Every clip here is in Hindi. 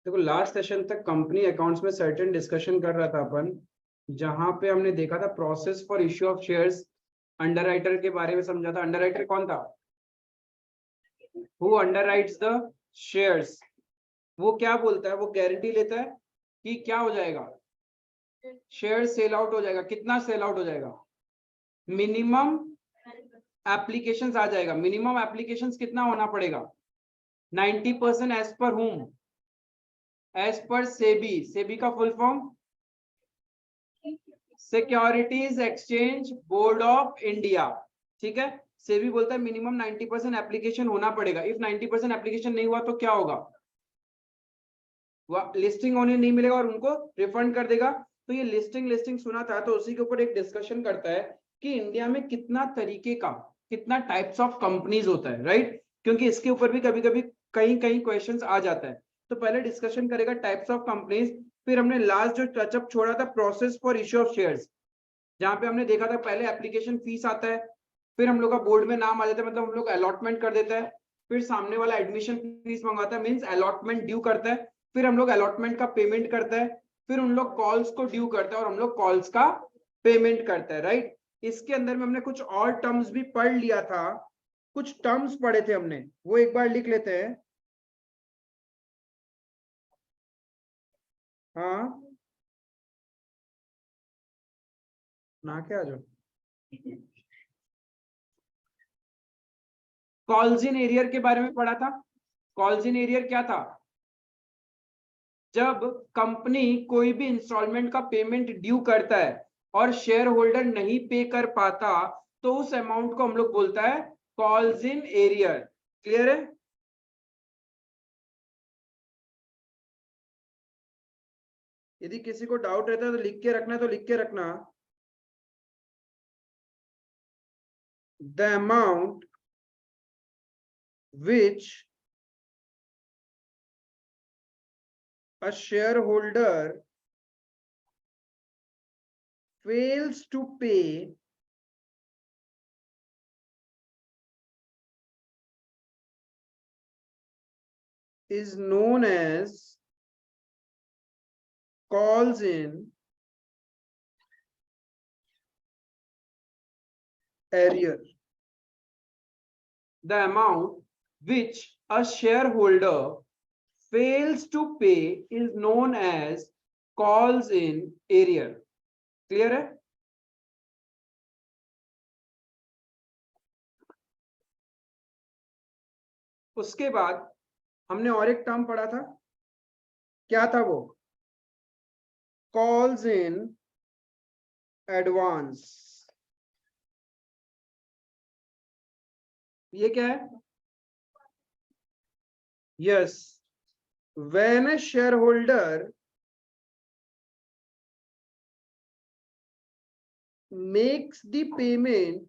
देखो लास्ट सेशन तक कंपनी अकाउंट्स में सर्टेन डिस्कशन कर रहा था अपन, जहां पे हमने देखा था process for issue of shares. Underwriter के बारे में समझा था। अंडरराइटर कौन था? Who underwrites the shares. वो क्या बोलता है? वो गारंटी लेता है कि क्या हो जाएगा, शेयर सेल आउट हो जाएगा। कितना सेल आउट हो जाएगा? मिनिमम एप्लीकेशंस आ जाएगा। मिनिमम एप्लीकेशंस कितना होना पड़ेगा? 90% एज पर हुम? As per SEBI. सेबी का full form securities exchange board of India. ठीक है। सेबी बोलता है मिनिमम 90% एप्लीकेशन होना पड़ेगा। इफ 90% एप्लीकेशन नहीं हुआ तो क्या होगा? लिस्टिंग होने नहीं मिलेगा और उनको रिफंड कर देगा। तो ये लिस्टिंग सुना था, तो उसी के ऊपर एक डिस्कशन करता है कि इंडिया में कितना तरीके का, कितना टाइप्स ऑफ कंपनीज होता है, राइट? क्योंकि इसके ऊपर भी कभी कभी कहीं कहीं क्वेश्चंस आ जाता है। तो पहले डिस्कशन करेगा टाइप्स ऑफ कंपनीज। फिर हमने लास्ट जो टचअप छोड़ा था process for issue of shares, जहां पे हमने देखा था पहले एप्लीकेशन फीस आता है, फिर हम लोग का बोर्ड में नाम आ जाता है, मतलब हम लोग अलॉटमेंट कर देता है, फिर सामने वाला एडमिशन फीस मंगाता है, मींस अलॉटमेंट ड्यू करता है, फिर हम लोग अलॉटमेंट का पेमेंट करता है, फिर उन लोग कॉल्स को ड्यू करता है और हम लोग कॉल्स का पेमेंट करता है, राइट? इसके अंदर में हमने कुछ और टर्म्स भी पढ़ लिया था। कुछ टर्म्स पढ़े थे हमने, वो एक बार लिख लेते हैं। हाँ, ना क्या आ जाओ। कॉल्स इन एरियर के बारे में पढ़ा था। कॉल्स इन एरियर क्या था? जब कंपनी कोई भी इंस्टॉलमेंट का पेमेंट ड्यू करता है और शेयर होल्डर नहीं पे कर पाता, तो उस अमाउंट को हम लोग बोलता है कॉल्स इन एरियर। क्लियर है? यदि किसी को डाउट रहता है तो लिख के रखना, तो लिख के रखना। The amount which a shareholder fails to pay is known as calls in arrear. The amount which a shareholder fails to pay is known as calls in arrear. Clear है? उसके बाद हमने और एक टर्म पढ़ा था। क्या था वो? Calls in advance. ये क्या है? Yes, when a shareholder makes the payment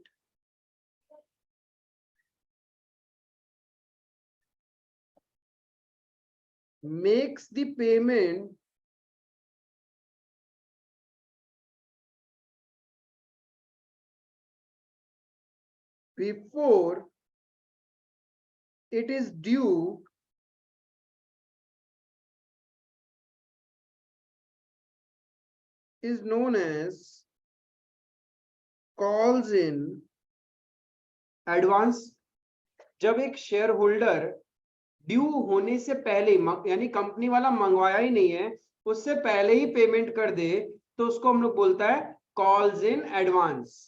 before it is due is known as calls in advance. जब एक शेयर होल्डर ड्यू होने से पहले, यानी कंपनी वाला मंगवाया ही नहीं है, उससे पहले ही पेमेंट कर दे, तो उसको हम लोग बोलता है कॉल्स इन एडवांस।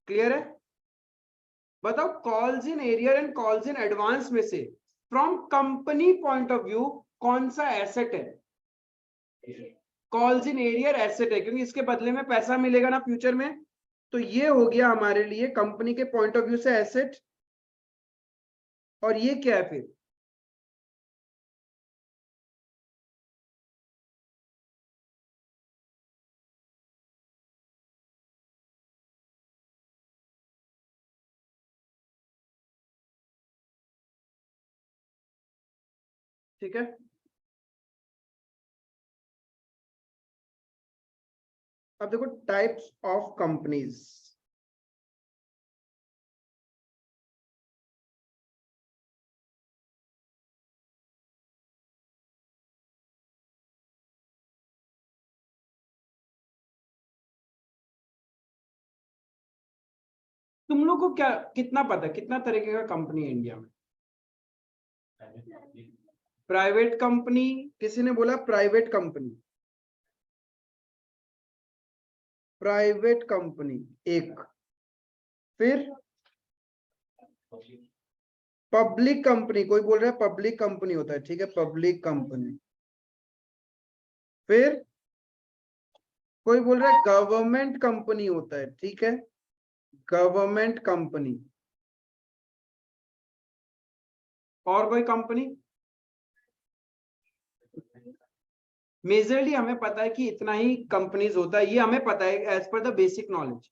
क्लियर है? बताओ, calls in arrear and calls in advance में से from company point of view कौन सा एसेट है? कॉल्स इन एरियर एसेट है, क्योंकि इसके बदले में पैसा मिलेगा ना फ्यूचर में। तो ये हो गया हमारे लिए कंपनी के पॉइंट ऑफ व्यू से एसेट। और ये क्या है फिर? ठीक है। अब देखो टाइप्स ऑफ कंपनीज। तुम लोग को क्या कितना पता है कितना तरीके का कंपनी है इंडिया में? प्राइवेट कंपनी, किसी ने बोला प्राइवेट कंपनी, प्राइवेट कंपनी एक, फिर पब्लिक कंपनी, कोई बोल रहा है पब्लिक कंपनी होता है, ठीक है पब्लिक कंपनी, फिर कोई बोल रहा है गवर्नमेंट कंपनी होता है, ठीक है गवर्नमेंट कंपनी, और कोई कंपनी? मेजरली हमें पता है कि इतना ही कंपनीज होता है, ये हमें पता है as per the basic knowledge.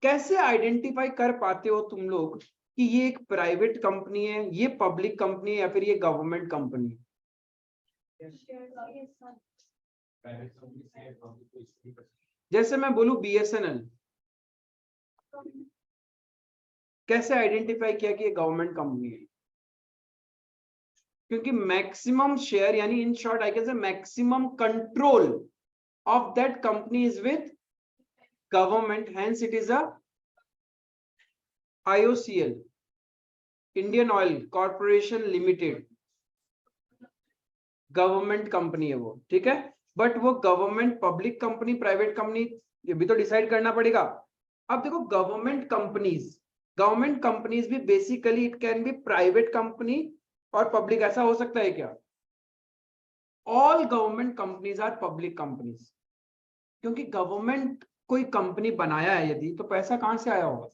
कैसे आइडेंटिफाई कर पाते हो तुम लोग कि ये एक प्राइवेट कंपनी है, ये पब्लिक कंपनी है, या फिर ये गवर्नमेंट कंपनी है? जैसे मैं बोलूं BSNL, कैसे आइडेंटिफाई किया कि ये गवर्नमेंट कंपनी है? क्योंकि मैक्सिमम शेयर, यानी in short I can say maximum control of that company is with government, hence it is a IOCL, Indian oil corporation limited, government company है वो, ठीक है। बट वो government, public company, private company, ये भी तो डिसाइड करना पड़ेगा। अब देखो गवर्नमेंट कंपनीज भी basically it can be private company और पब्लिक, ऐसा हो सकता है क्या? All government companies are public companies, क्योंकि गवर्नमेंट कोई कंपनी बनाया है यदि, तो पैसा कहां से आया होगा?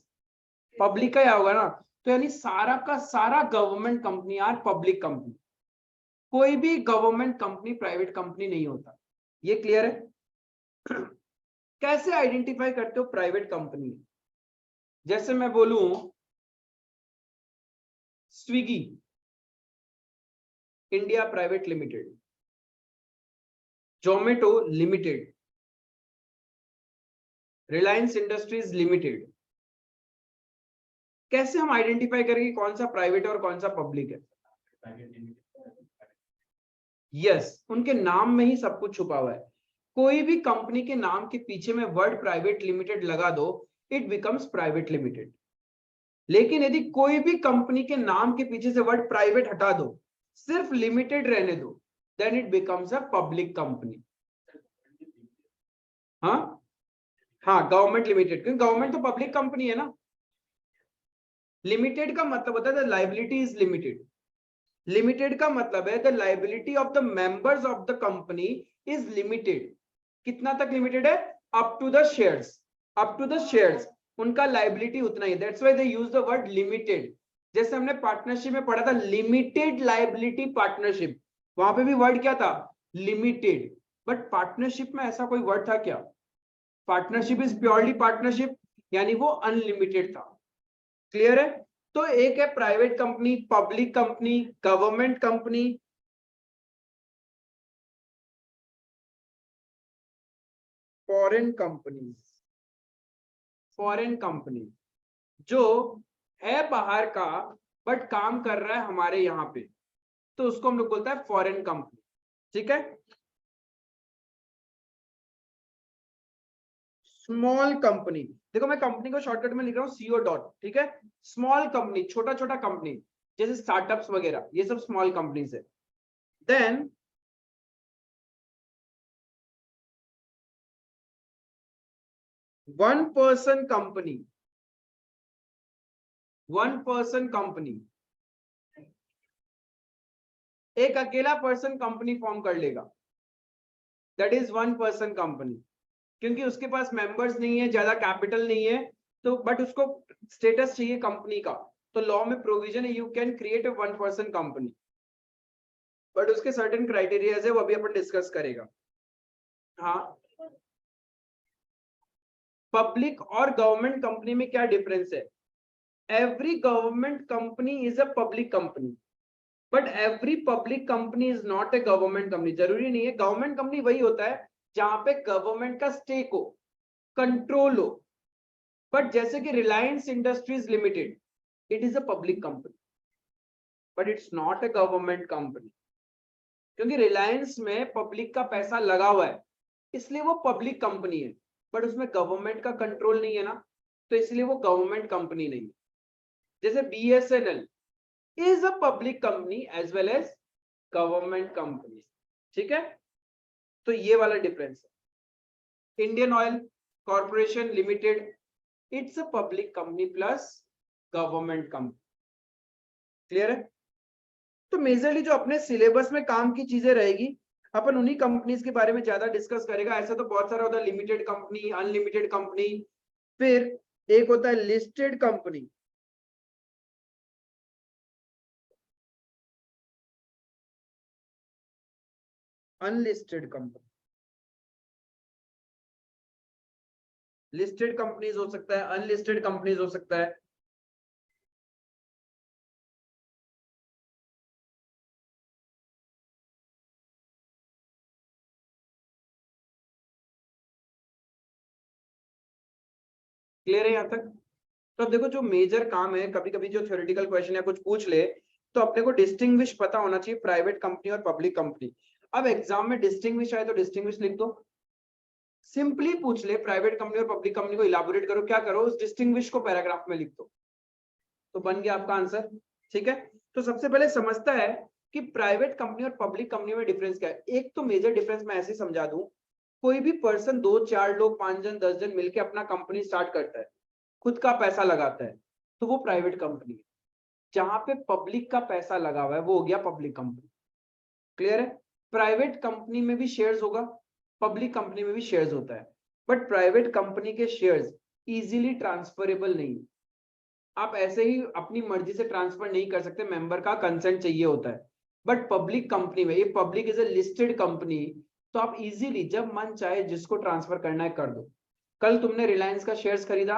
पब्लिक का ही आया होगा ना। तो यानी सारा का सारा government company are public company, कोई भी गवर्नमेंट कंपनी प्राइवेट कंपनी नहीं होता। ये क्लियर है? कैसे आइडेंटिफाई करते हो प्राइवेट कंपनी? जैसे मैं बोलूं Swiggy India private limited, Zomato limited, Reliance industries limited, कैसे हम आइडेंटिफाई करेंगे कौन सा प्राइवेट और कौन सा पब्लिक है? यस, उनके नाम में ही सब कुछ छुपा हुआ है। कोई भी कंपनी के नाम के पीछे में वर्ड प्राइवेट लिमिटेड लगा दो, इट बिकम्स प्राइवेट लिमिटेड। लेकिन यदि कोई भी कंपनी के नाम के पीछे से वर्ड प्राइवेट हटा दो, सिर्फ लिमिटेड रहने दो, then it becomes a public company. हाँ गवर्नमेंट लिमिटेड, क्योंकि गवर्नमेंट तो पब्लिक कंपनी है ना। लिमिटेड का मतलब होता है the liability is limited. Limited का मतलब है the liability of the members of the company is limited. कितना तक लिमिटेड है? Up to the shares, up to the shares उनका लायबिलिटी उतना ही, that's why they use the word limited. जैसे हमने पार्टनरशिप में पढ़ा था लिमिटेड लायबिलिटी पार्टनरशिप, वहां पे भी वर्ड क्या था? लिमिटेड। बट पार्टनरशिप में ऐसा कोई वर्ड था क्या? पार्टनरशिप इज प्योरली पार्टनरशिप, यानी वो अनलिमिटेड था। क्लियर है? तो एक है private company, public company, government company, foreign company. Foreign company जो है बाहर का बट काम कर रहा है हमारे यहाँ पे, तो उसको हम लोग बोलते हैं फॉरेन कंपनी, ठीक है। स्मॉल कंपनी, देखो मैं कंपनी को शॉर्टकट में लिख रहा हूँ CO डॉट, ठीक है। स्मॉल कंपनी, छोटा छोटा कंपनी, जैसे स्टार्टअप्स वगैरह, ये सब स्मॉल कंपनीज है। Then one person company, one person company, एक अकेला पर्सन कंपनी फॉर्म कर लेगा, that is one person company, क्योंकि उसके पास मेंबर्स नहीं है, ज्यादा कैपिटल नहीं है, तो बट उसको स्टेटस चाहिए कंपनी का, तो लॉ में प्रोविजन है you can create a one person company, but उसके सर्टेन क्राइटेरियाज है, वो अभी अपन डिस्कस करेगा। हाँ, पब्लिक और गवर्नमेंट कंपनी में क्या डिफरेंस है? Every government company is a public company, but every public company is not a government company. जरूरी नहीं है, गवर्नमेंट कंपनी वही होता है जहां पे गवर्नमेंट का स्टेक हो, कंट्रोल हो। बट जैसे कि Reliance industries limited, it is a public company but it's not a government company, क्योंकि रिलायंस में पब्लिक का पैसा लगा हुआ है, इसलिए वो पब्लिक कंपनी है, बट उसमें गवर्नमेंट का कंट्रोल नहीं है ना, तो इसलिए वो गवर्नमेंट कंपनी नहीं है। जैसे BSNL is a public company as well as government company, ठीक है। तो ये वाला डिफरेंस है। Indian oil corporation limited, it's a public company plus government company. Clear है? तो मेजरली जो अपने सिलेबस में काम की चीजें रहेगी, अपन उन्हीं कंपनीज के बारे में ज्यादा डिस्कस करेगा। ऐसा तो बहुत सारा होता है, लिमिटेड कंपनी, अनलिमिटेड कंपनी, फिर एक होता है listed company, unlisted company. Listed companies हो सकता है, अनलिस्टेड कंपनीज हो सकता है। क्लियर है यहाँ तक? तो अब देखो जो मेजर काम है, कभी कभी जो थ्योरेटिकल क्वेश्चन या कुछ पूछ ले तो अपने को डिस्टिंग्विश पता होना चाहिए प्राइवेट कंपनी और पब्लिक कंपनी। अब एग्जाम में डिस्टिंग्विश आए तो डिस्टिंग्विश लिख दो। सिंपली पूछ ले प्राइवेट कंपनी और पब्लिक कंपनी को इलाबोरेट करो, क्या करो, उस डिस्टिंग्विश को पैराग्राफ में लिख दो, तो बन गया आपका आंसर। ठीक है, तो सबसे पहले समझता है कि प्राइवेट कंपनी और पब्लिक कंपनी में डिफरेंस क्या है। एक तो मेजर डिफरेंस मैं ऐसे समझा दूं, कोई भी पर्सन 2-4 लोग 5 जन 10 जन मिलकर अपना कंपनी स्टार्ट करता है, खुद का पैसा लगाता है, तो वो प्राइवेट कंपनी है। जहां पे पब्लिक का पैसा लगा हुआ है वो हो गया पब्लिक कंपनी। क्लियर है? प्राइवेट कंपनी में भी शेयर्स होगा, पब्लिक कंपनी में भी शेयर्स होता है, बट प्राइवेट कंपनी के शेयर्स इजीली ट्रांसफरेबल नहीं। आप ऐसे ही अपनी मर्जी से ट्रांसफर नहीं कर सकते, मेंबर का कंसेंट चाहिए होता है। बट पब्लिक कंपनी में, ये public is a listed company, तो आप इजीली जब मन चाहे जिसको ट्रांसफर करना है कर दो। कल तुमने रिलायंस का शेयर्स खरीदा,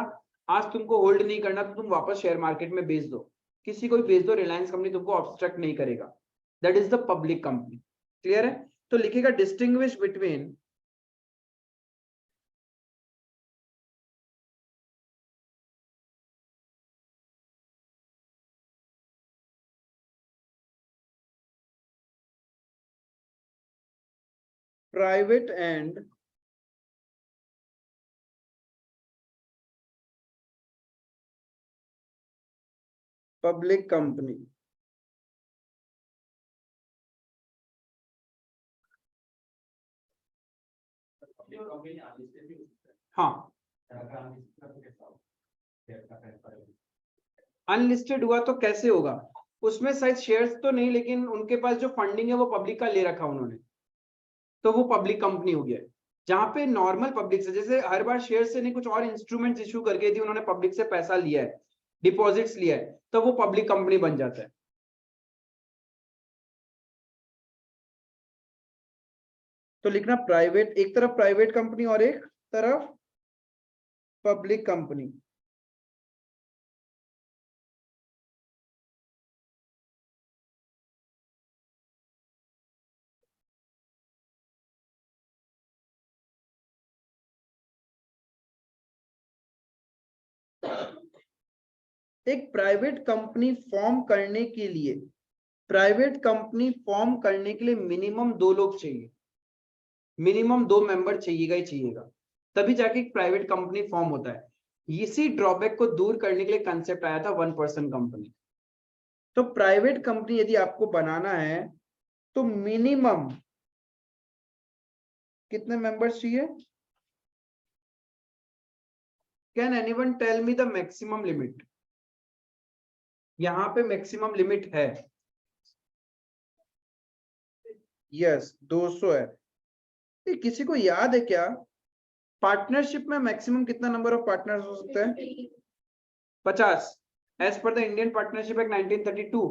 आज तुमको होल्ड नहीं करना तो तुम वापस शेयर मार्केट में बेच दो, किसी को भी बेच दो, रिलायंस कंपनी तुमको ऑब्स्ट्रक्ट नहीं करेगा। That is the public company. Clear है? तो लिखेगा distinguish between private and public company. हाँ, अनलिस्टेड हुआ तो कैसे होगा, उसमें शायद शेयर्स तो नहीं, लेकिन उनके पास जो फंडिंग है वो पब्लिक का ले रखा उन्होंने, तो वो पब्लिक कंपनी हो गया। जहां पे नॉर्मल पब्लिक से, जैसे हर बार शेयर से नहीं, कुछ और इंस्ट्रूमेंट्स इशू करके थी उन्होंने, पब्लिक से पैसा लिया है, डिपॉजिट्स लिया है, तो वो पब्लिक कंपनी बन जाता है। तो लिखना प्राइवेट, एक तरफ प्राइवेट कंपनी और एक तरफ पब्लिक कंपनी। एक प्राइवेट कंपनी फॉर्म करने के लिए, प्राइवेट कंपनी फॉर्म करने के लिए मिनिमम 2 लोग चाहिए, मिनिमम 2 मेंबर चाहिएगा ही चाहिएगा, तभी जाके एक प्राइवेट कंपनी फॉर्म होता है। इसी ड्रॉबैक को दूर करने के लिए कंसेप्ट आया था 1 पर्सन कंपनी। तो प्राइवेट कंपनी यदि आपको बनाना है तो मिनिमम कितने मेंबर्स चाहिए? Can anyone tell me the maximum limit? यहां पे मैक्सिमम लिमिट है, यस 200 है। ये किसी को याद है क्या, पार्टनरशिप में मैक्सिमम कितना नंबर ऑफ पार्टनर्स हो सकते हैं? 50 as per the Indian partnership act 1932,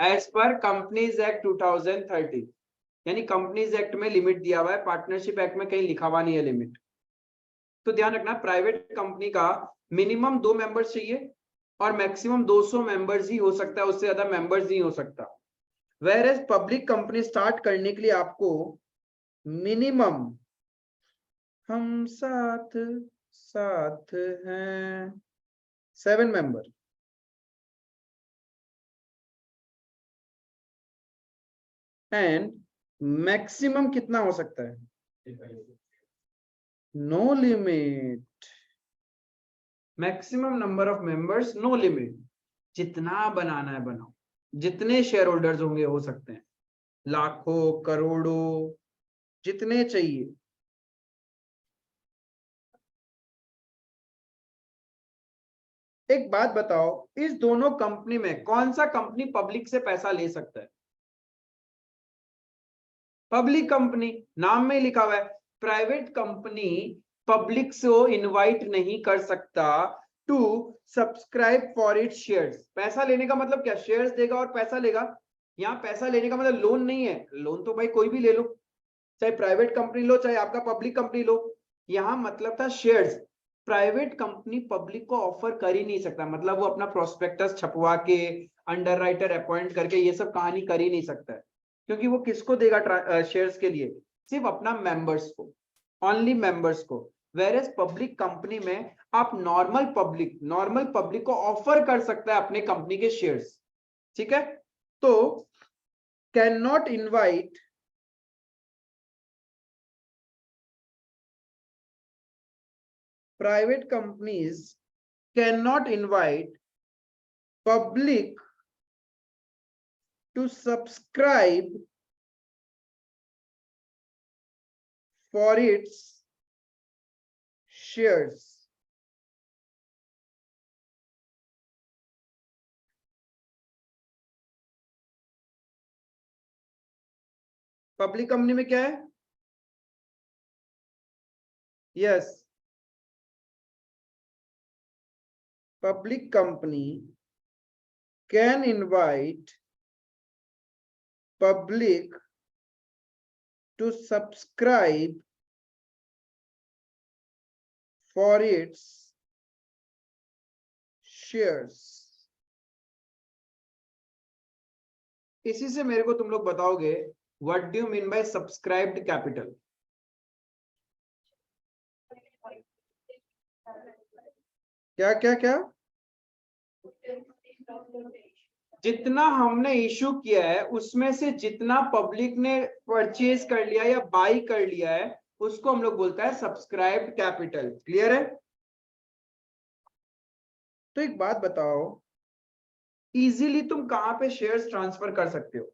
as per companies act 2013। यानी कंपनीज एक्ट में लिमिट दिया हुआ है, पार्टनरशिप एक्ट में कहीं लिखा हुआ नहीं है लिमिट। तो ध्यान रखना, प्राइवेट कंपनी का मिनिमम 2 मेंबर्स चाहिए और मैक्सिमम 200 मेंबर्स ही हो सकता है, उससे ज्यादा मेंबर्स नहीं हो सकता। Whereas public company start करने के लिए आपको मिनिमम, हम साथ साथ हैं, 7 मेंबर, एंड मैक्सिमम कितना हो सकता है? No limit. Maximum number of members no limit, जितना बनाना है बनाओ, जितने शेयर होल्डर्स होंगे हो सकते हैं, लाखों करोड़ों, जितने चाहिए। एक बात बताओ, इस दोनों कंपनी में कौन सा कंपनी पब्लिक से पैसा ले सकता है? पब्लिक कंपनी, नाम में लिखा हुआ है। प्राइवेट कंपनी पब्लिक से इनवाइट नहीं कर सकता to subscribe for its shares. पैसा लेने का मतलब क्या? शेयर्स देगा और पैसा लेगा। यहाँ पैसा लेने का मतलब लोन नहीं है, लोन तो भाई कोई भी ले लो, चाहे प्राइवेट कंपनी लो चाहे आपका पब्लिक कंपनी लो। यहाँ मतलब था शेयर्स। प्राइवेट कंपनी पब्लिक को ऑफर कर ही नहीं सकता, मतलब वो अपना प्रोस्पेक्टस छपवा के, अंडर राइटर अपॉइंट करके ये सब कहानी कर ही नहीं सकता है, क्योंकि वो किसको देगा शेयर्स के लिए? सिर्फ अपना मेंबर्स को, ओनली मेंबर्स को। वेर एज पब्लिक कंपनी में आप नॉर्मल पब्लिक को ऑफर कर सकता है अपने कंपनी के शेयर्स। ठीक है, तो can not invite private companies cannot invite public to subscribe for its shares. Public company में क्या है? Yes, public company can invite public to subscribe for its shares. इसी से मेरे को तुम लोग बताओगे what do you mean by subscribed capital? क्या क्या क्या? जितना हमने इशू किया है उसमें से जितना पब्लिक ने परचेज कर लिया या बाई कर लिया है उसको हम लोग बोलता है सब्सक्राइब्ड कैपिटल। क्लियर है? तो एक बात बताओ, इजीली तुम कहां पे शेयर्स ट्रांसफर कर सकते हो?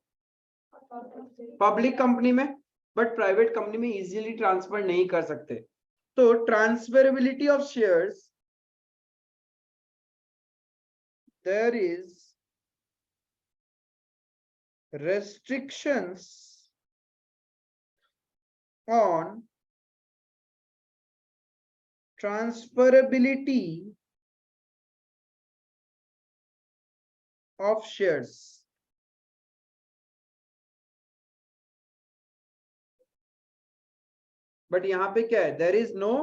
पब्लिक कंपनी में, बट प्राइवेट कंपनी में इजीली ट्रांसफर नहीं कर सकते। तो transferability of shares, there is restrictions on transferability of shares. But यहां पे क्या है? There is no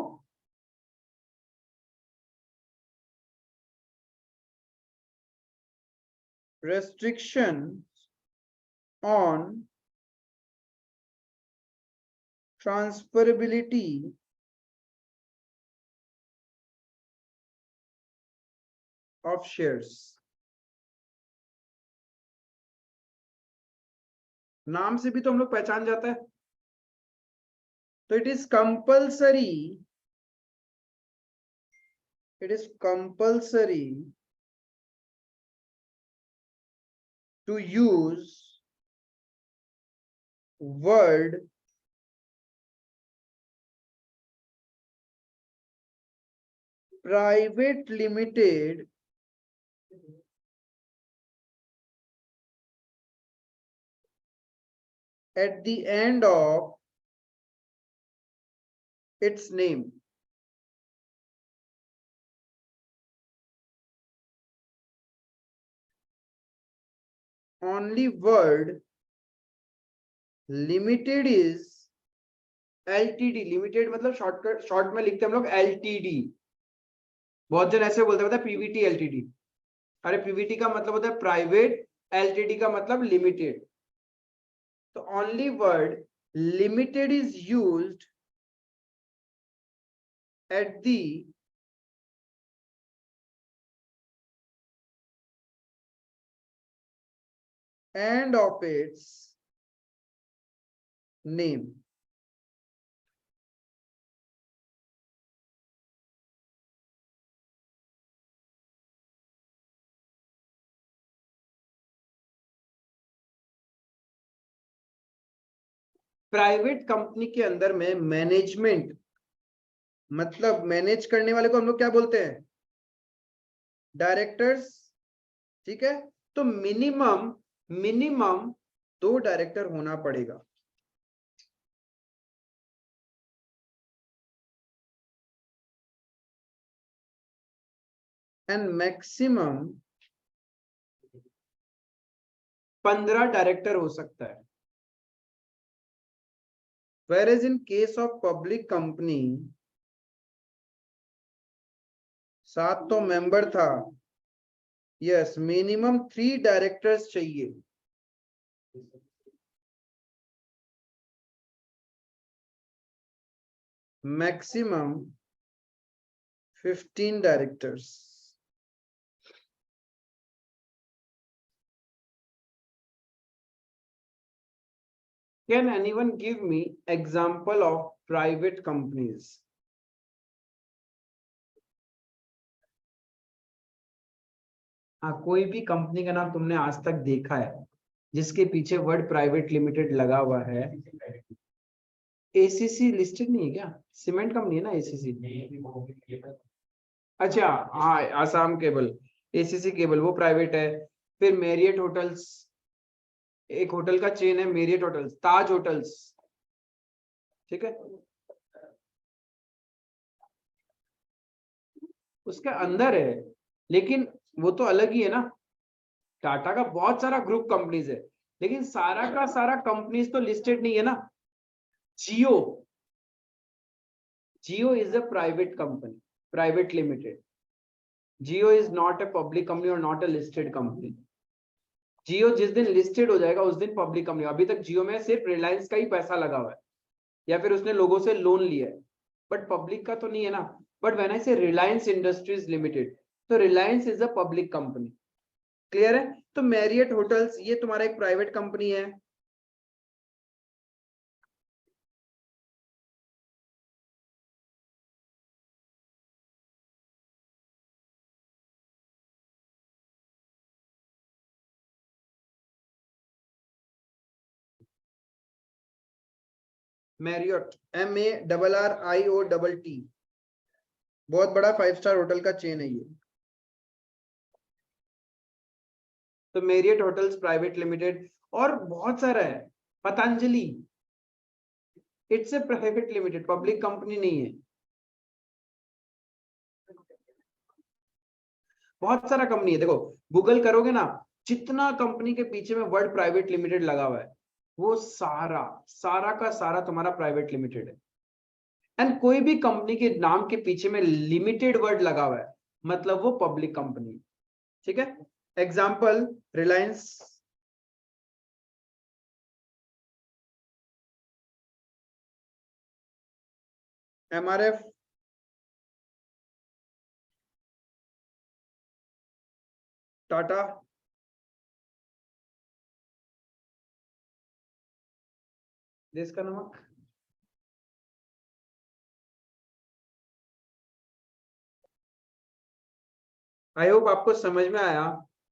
restriction on transferability of shares. नाम से भी तो हम लोग पहचान जाता है। तो it is compulsory to use word private limited at the end of its name. Only word limited is LTD। Limited मतलब शॉर्ट में लिखते हैं हम लोग LTD। बहुत जन ऐसे बोलते हैं PVT LTD। अरे PVT का मतलब होता है प्राइवेट, LTD का मतलब लिमिटेड। तो only word limited is used at the end of its name. Private company के अंदर में मैनेजमेंट, मतलब मैनेज करने वाले को हम लोग क्या बोलते हैं? डायरेक्टर्स। ठीक है, तो मिनिमम 2 डायरेक्टर होना पड़ेगा। एंड मैक्सिमम 15 डायरेक्टर हो सकता है। Whereas in case of public company 7 तो मेंबर था, यस, मिनिमम 3 डायरेक्टर्स चाहिए। Maximum 15 directors. Can anyone give me example of private companies? हाँ, कोई भी कंपनी का नाम तुमने आज तक देखा है जिसके पीछे वर्ड प्राइवेट लिमिटेड लगा हुआ है? एसीसी लिस्टेड नहीं है क्या? सीमेंट कंपनी है ना एसीसी? अच्छा, हाँ, आसाम केबल, एसीसी केबल, वो प्राइवेट है। फिर मेरियट होटल्स, एक होटल का चेन है मेरियट होटल्स, ताज होटल्स। ठीक है, उसके अंदर है, लेकिन वो तो अलग ही है ना। टाटा का बहुत सारा ग्रुप कंपनीज है, लेकिन सारा का सारा कंपनीज तो लिस्टेड नहीं है ना। Jio, Jio is a private company, private limited. Jio is not a public company और not a listed company. Jio जिस दिन लिस्टेड हो जाएगा उस दिन पब्लिक कंपनी। अभी तक जियो में सिर्फ रिलायंस का ही पैसा लगा हुआ है, या फिर उसने लोगों से लोन लिया है, बट पब्लिक का तो नहीं है ना। बट व्हेन आई से रिलायंस इंडस्ट्रीज लिमिटेड, तो Reliance is a public company. Clear है? तो मैरियट होटल्स ये तुम्हारा एक प्राइवेट कंपनी है। मैरियट, MARRIOTT, बहुत बड़ा 5 स्टार होटल का चेन है ये। तो मैरियट होटल्स प्राइवेट लिमिटेड, और बहुत सारा है। Patanjali, it's a private limited, public company नहीं है। बहुत सारा कंपनी है, देखो गूगल करोगे ना, जितना कंपनी के पीछे में वर्ड प्राइवेट लिमिटेड लगा हुआ है वो सारा सारा का सारा तुम्हारा प्राइवेट लिमिटेड है। एंड कोई भी कंपनी के नाम के पीछे में लिमिटेड वर्ड लगा हुआ है मतलब वो पब्लिक कंपनी। ठीक है, एग्जाम्पल रिलायंस, MRF, टाटा, देश का नमक। आई होप आपको समझ में आया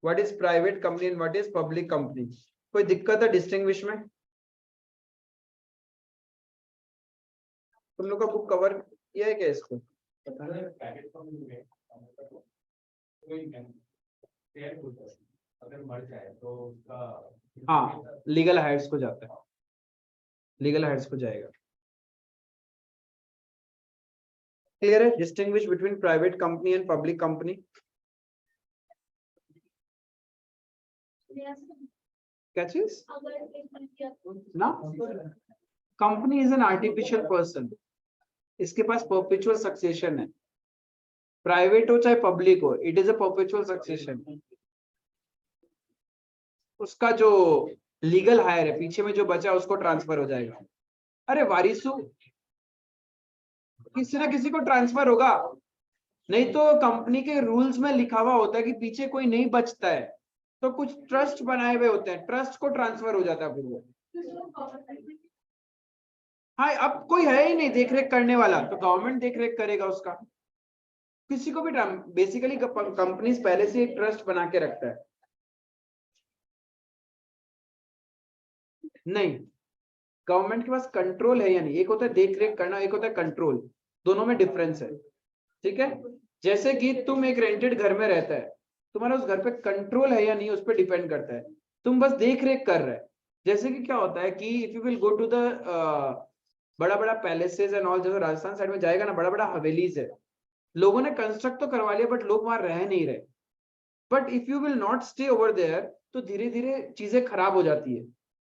what is private company and what is public company. कोई दिक्कत है डिस्टिंग्विश में? तुम लोग का बुक कवर किया है क्या इसको? अगर मर जाए तो उसका, हाँ, लीगल हायर्स को जाता है, लीगल हायर्स को जाएगा। क्लियर है? Distinguish between private company and public company. क्या चीज ना? Company is an artificial person, इसके पास परपेचुअल सक्सेशन है। प्राइवेट हो चाहे पब्लिक हो, it is a perpetual succession. उसका जो लीगल हायर है पीछे में जो बचा उसको ट्रांसफर हो जाएगा। अरे वारिसु, किसी ना किसी को ट्रांसफर होगा, नहीं तो कंपनी के रूल्स में लिखा हुआ होता है कि पीछे कोई नहीं बचता है, तो कुछ ट्रस्ट बनाए हुए होते हैं, ट्रस्ट को ट्रांसफर हो जाता है फिर वो। हाँ, अब कोई है ही नहीं देख रेख करने वाला, तो गवर्नमेंट देख रेख करेगा उसका। किसी को भी बेसिकली कंपनीज पहले से एक ट्रस्ट बना के रखता है। नहीं, गवर्नमेंट के पास कंट्रोल है या नहीं। एक होता है देख रेख करना, एक होता है कंट्रोल, दोनों में डिफरेंस है, ठीक है। जैसे कि तुम एक रेंटेड घर में रहता है, तुम्हारा उस घर पे कंट्रोल है या नहीं उस पर डिपेंड करता है, तुम बस देख रेख कर रहे हैं। जैसे कि क्या होता है कि if you will go to the बड़ा बड़ा पैलेसेस एंड ऑल, जैसे राजस्थान साइड में जाएगा ना, बड़ा बड़ा हवेलीज है, लोगों ने कंस्ट्रक्ट तो करवा लिया बट लोग वहां रह नहीं रहे। But if you will not stay over there तो धीरे धीरे चीजें खराब हो जाती है।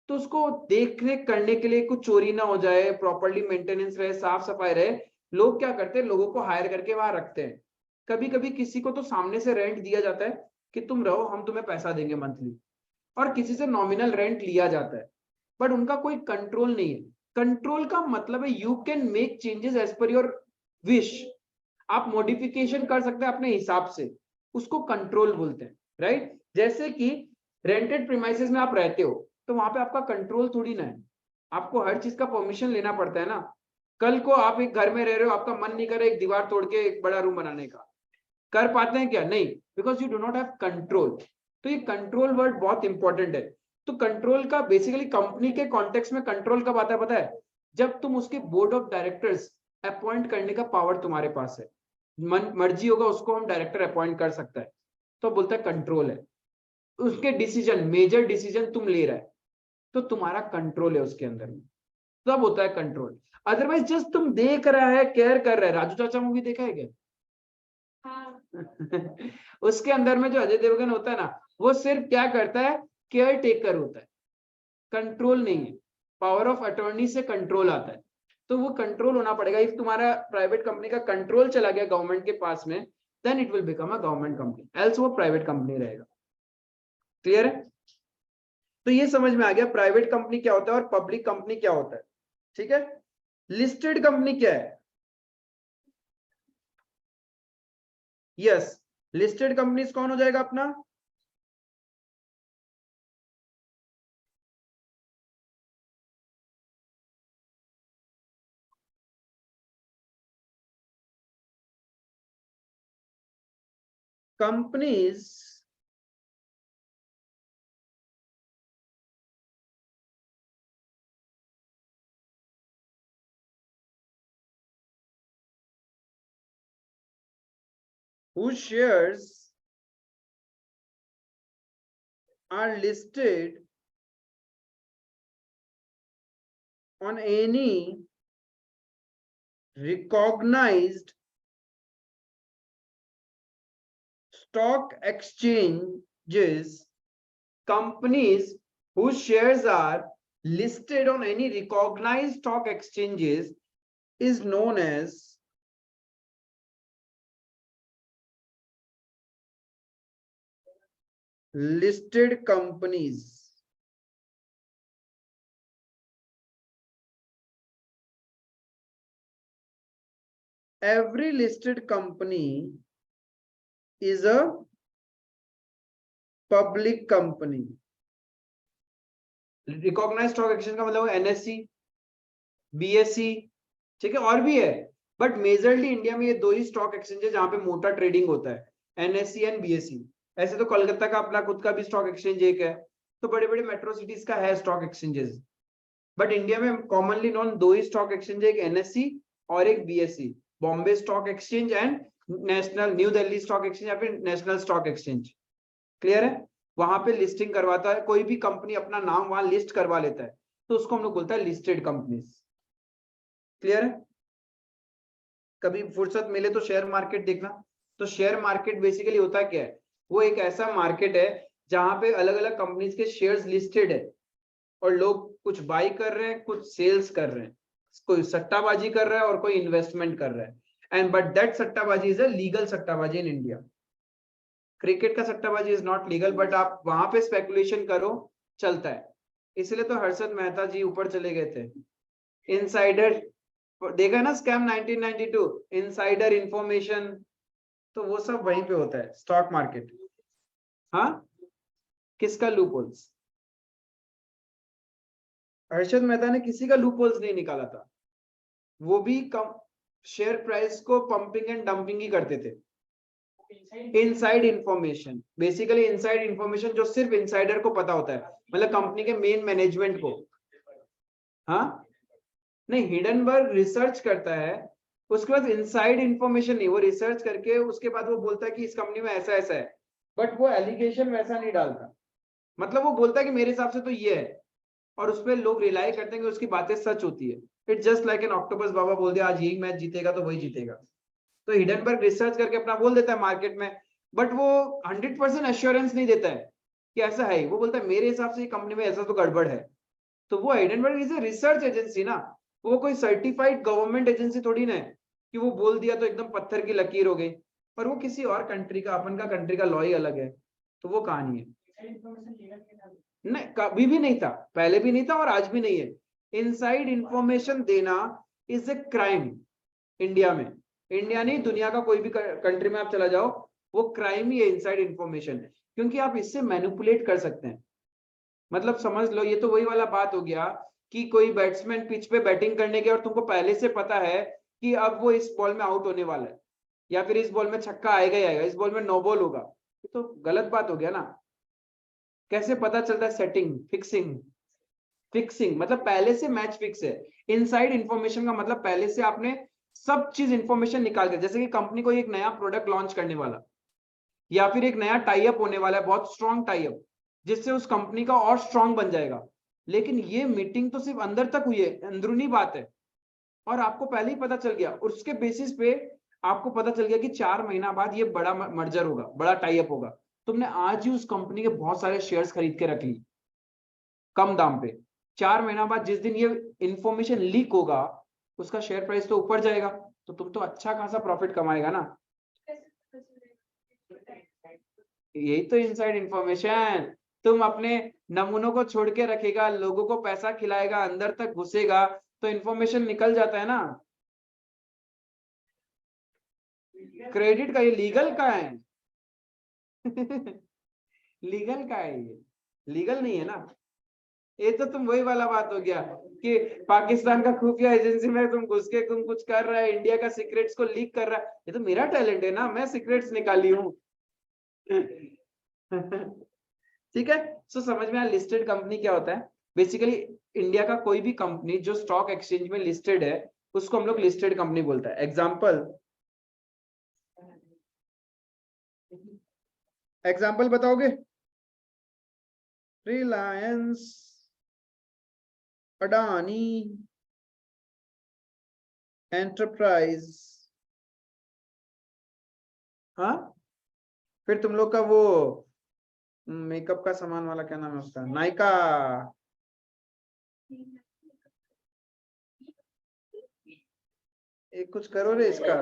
तो उसको देख रेख करने के लिए, कुछ चोरी ना हो जाए, प्रॉपरली मेंटेनेंस रहे, साफ सफाई रहे, लोग क्या करते हैं, लोगों को हायर करके वहां रखते हैं। कभी कभी किसी को तो सामने से रेंट दिया जाता है कि तुम रहो, हम तुम्हें पैसा देंगे मंथली, और किसी से नॉमिनल रेंट लिया जाता है, बट उनका कोई कंट्रोल नहीं है। कंट्रोल का मतलब है you can make changes as per your wish, आप मॉडिफिकेशन कर सकते हैं अपने हिसाब से, उसको कंट्रोल बोलते हैं, राइट। जैसे कि रेंटेड प्रीमाइसेस में आप रहते हो तो वहां पे आपका कंट्रोल थोड़ी ना है, आपको हर चीज का परमिशन लेना पड़ता है ना। कल को आप एक घर में रह रहे हो, आपका मन नहीं कर रहा एक दीवार तोड़ के एक बड़ा रूम बनाने का, कर पाते हैं क्या? नहीं, because you do not have control. तो ये कंट्रोल वर्ड बहुत इंपॉर्टेंट है। तो कंट्रोल का बेसिकली कंपनी के कॉन्टेक्स्ट में कंट्रोल कब आता है पता है? जब तुम उसके बोर्ड ऑफ डायरेक्टर्स अपॉइंट करने का पावर तुम्हारे पास है, मन मर्जी होगा उसको हम डायरेक्टर अपॉइंट कर सकता है, तो बोलता है कंट्रोल है। उसके डिसीजन, मेजर डिसीजन तुम ले रहा है तो तुम्हारा कंट्रोल है उसके अंदर में, तब होता है कंट्रोल। अदरवाइज जस्ट तुम देख रहा है, केयर कर रहा है। राजू चाचा मूवी देखा है क्या? हाँ। उसके अंदर में जो अजय देवगन होता है ना, वो सिर्फ क्या करता है, केयर टेकर होता है, कंट्रोल नहीं है। पावर ऑफ अटॉर्नी से कंट्रोल आता है, तो वो कंट्रोल होना पड़ेगा। इफ तुम्हारा प्राइवेट कंपनी का कंट्रोल चला गया गवर्नमेंट के पास में, then it will become a government company, else वो प्राइवेट कंपनी रहेगा। क्लियर है? तो ये समझ में आ गया प्राइवेट कंपनी क्या होता है और पब्लिक कंपनी क्या होता है, ठीक है। लिस्टेड कंपनी क्या है? यस, लिस्टेड कंपनीज कौन हो जाएगा अपना? Companies whose shares are listed on any recognized stock exchanges. Companies whose shares are listed on any recognized stock exchanges is known as listed companies. Every listed company is a public company. Recognised stock exchange का मतलब एनएससी, बीएससी, ठीक है, और भी है, बट मेजरली इंडिया में ये दो ही स्टॉक एक्सचेंज है जहां पे मोटा ट्रेडिंग होता है, एनएससी एंड बीएससी। ऐसे तो कोलकाता का अपना खुद का भी स्टॉक एक्सचेंज एक है, तो बड़े बड़े मेट्रो सिटीज का है स्टॉक एक्सचेंजेस, बट इंडिया में कॉमनली नोन दो ही स्टॉक एक्सचेंज है, एक एनएससी और एक BSc, Bombay stock exchange and national new Delhi stock exchange या फिर नेशनल स्टॉक एक्सचेंज। क्लियर है? वहां पे लिस्टिंग करवाता है कोई भी कंपनी, अपना नाम वहां लिस्ट करवा लेता है, तो उसको हम लोग बोलता है लिस्टेड कंपनीज। क्लियर है? कभी फुर्सत मिले तो शेयर मार्केट देखना। तो शेयर मार्केट बेसिकली होता क्या है, वो एक ऐसा मार्केट है जहां पे अलग अलग कंपनीज के शेयर्स लिस्टेड है और लोग कुछ बाई कर रहे हैं, कुछ सेल्स कर रहे हैं, कोई सट्टाबाजी कर रहा है और कोई इन्वेस्टमेंट कर रहा है, एंड बट दैट सट्टाबाजी इज अ लीगल सट्टाबाजी इन इंडिया। क्रिकेट का सट्टाबाजी इज नॉट लीगल, बट आप वहां पे स्पेकुलेशन करो, चलता है। इसलिए तो हर्षद मेहता जी ऊपर चले गए थे। इनसाइडर देखा ना, स्कैम 1992, इनसाइडर इंफॉर्मेशन, तो वो सब वहीं पे होता है स्टॉक मार्केट। हाँ, किसका लूप होल्स? हर्षद मेहता ने किसी का लूप होल्स नहीं निकाला था, वो भी कम शेयर प्राइस को पंपिंग एंड डंपिंग ही करते थे। Inside information, basically inside information जो सिर्फ इनसाइडर को पता होता है, मतलब कंपनी के मेन मैनेजमेंट को। हाँ नहीं, हिडनबर्ग रिसर्च करता है, उसके बाद इनसाइड इंफॉर्मेशन नहीं, वो रिसर्च करके उसके बाद वो बोलता है कि इस कंपनी में ऐसा ऐसा है, बट वो एलिगेशन वैसा नहीं डालता। मतलब वो बोलता है कि मेरे हिसाब से तो ये है, और उस पर लोग रिलाई करते हैं कि उसकी बातें सच होती है। It's just like an octopus बाबा बोल दिया आज यही मैच जीतेगा तो वही जीतेगा। तो हिडनबर्ग रिसर्च करके अपना बोल देता है मार्केट में, बट वो 100% एश्योरेंस नहीं देता है कि ऐसा है। वो बोलता है मेरे हिसाब से कंपनी में ऐसा तो गड़बड़ है। तो वो Hindenburg is a research agency ना, वो कोई सर्टिफाइड गवर्नमेंट एजेंसी थोड़ी ना है कि वो बोल दिया तो एकदम पत्थर की लकीर हो गई। पर वो किसी और कंट्री का, अपन का कंट्री का लॉ ही अलग है, तो वो कहानी है। नहीं, कभी भी नहीं था, पहले भी नहीं था और आज भी नहीं है। इनसाइड इंफॉर्मेशन देना इज ए क्राइम इंडिया में। इंडिया नहीं, दुनिया का कोई भी कंट्री में आप चला जाओ, वो क्राइम ही है इनसाइड इंफॉर्मेशन, क्योंकि आप इससे मैनिपुलेट कर सकते हैं। मतलब समझ लो, ये तो वही वाला बात हो गया कि कोई बैट्समैन पिच पे बैटिंग करने गया और तुमको पहले से पता है कि अब वो इस बॉल में आउट होने वाला है, या फिर इस बॉल में छक्का आएगा ही आएगा, इस बॉल में नो बॉल होगा, ये तो गलत बात हो गया ना। कैसे पता चलता है? Setting, fixing. फिक्सिंग मतलब पहले से मैच फिक्स है। इनसाइड इंफॉर्मेशन का मतलब पहले से आपने सब चीज इंफॉर्मेशन निकाल के, जैसे कि कंपनी को एक नया प्रोडक्ट लॉन्च करने वाला, या फिर एक नया टाई अप होने वाला है, बहुत स्ट्रॉन्ग टाई अप, जिससे उस कंपनी का और स्ट्रॉन्ग बन जाएगा। लेकिन ये मीटिंग तो सिर्फ अंदर तक हुई है, अंदरूनी बात है, और आपको पहले ही पता चल गया। उसके बेसिस पे आपको पता चल गया कि 4 महीना बाद ये बड़ा मर्जर होगा, बड़ा टाई अप होगा। तुमने आज ही उस कंपनी के बहुत सारे शेयर्स खरीद के रख ली कम दाम पे। 4 महीना बाद जिस दिन ये इंफॉर्मेशन लीक होगा, उसका शेयर प्राइस तो ऊपर जाएगा, तो तुम तो अच्छा खासा प्रॉफिट कमाएगा ना। यही तो इनसाइड इंफॉर्मेशन। तुम अपने नमूनों को छोड़ के रखेगा, लोगों को पैसा खिलाएगा, अंदर तक घुसेगा, तो इंफॉर्मेशन निकल जाता है ना। क्रेडिट का, ये लीगल का है। लीगल का है ये, लीगल नहीं है ना। ये तो तुम वही वाला बात हो गया कि पाकिस्तान का खुफिया एजेंसी में तुम घुस के तुम कुछ कर रहा है, इंडिया का सीक्रेट्स को लीक कर रहा है। ये तो मेरा टैलेंट है ना, मैं सीक्रेट्स निकाली हूँ। ठीक है। सो समझ में आया लिस्टेड कंपनी क्या होता है। बेसिकली इंडिया का कोई भी कंपनी जो स्टॉक एक्सचेंज में लिस्टेड है, उसको हम लोग लिस्टेड कंपनी बोलता है। एग्जाम्पल, एग्जाम्पल बताओगे? रिलायंस, अडानी एंटरप्राइज। हाँ, फिर तुम लोग का वो मेकअप का सामान वाला क्या नाम है उसका, नायका। एक कुछ करो रे इसका,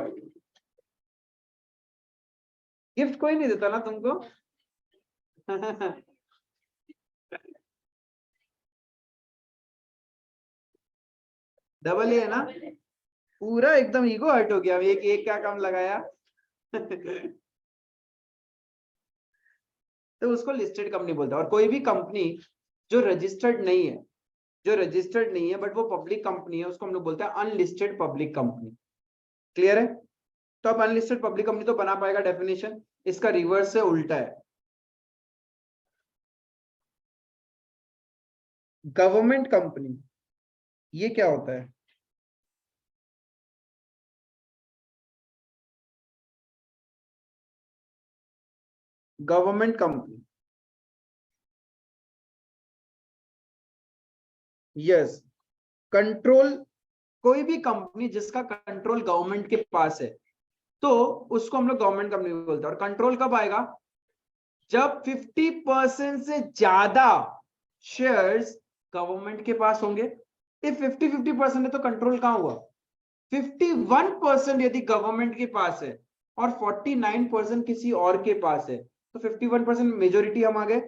गिफ्ट कोई नहीं देता ना तुमको। डबल ए है ना, पूरा एकदम ईगो हर्ट हो गया। एक एक क्या काम लगाया। तो उसको लिस्टेड कंपनी बोलता है। और कोई भी कंपनी जो रजिस्टर्ड नहीं है, जो रजिस्टर्ड नहीं है बट वो पब्लिक कंपनी है, उसको हम लोग बोलते हैं अनलिस्टेड पब्लिक कंपनी। क्लियर है? तो अब अनलिस्टेड पब्लिक कंपनी तो बना पाएगा डेफिनेशन, इसका रिवर्स से उल्टा है। गवर्नमेंट कंपनी, ये क्या होता है? Government company, yes, control. कोई भी कंपनी जिसका कंट्रोल गवर्नमेंट के पास है, तो उसको हम लोग गवर्नमेंट कंपनी बोलते हैं। और कंट्रोल कब आएगा? जब 50% से ज्यादा शेयर्स गवर्नमेंट के पास होंगे। ये 50-50% है तो कंट्रोल कहां हुआ? 51% यदि गवर्नमेंट के पास है और 49% किसी और के पास है, तो 51% मेजोरिटी हम आ गए।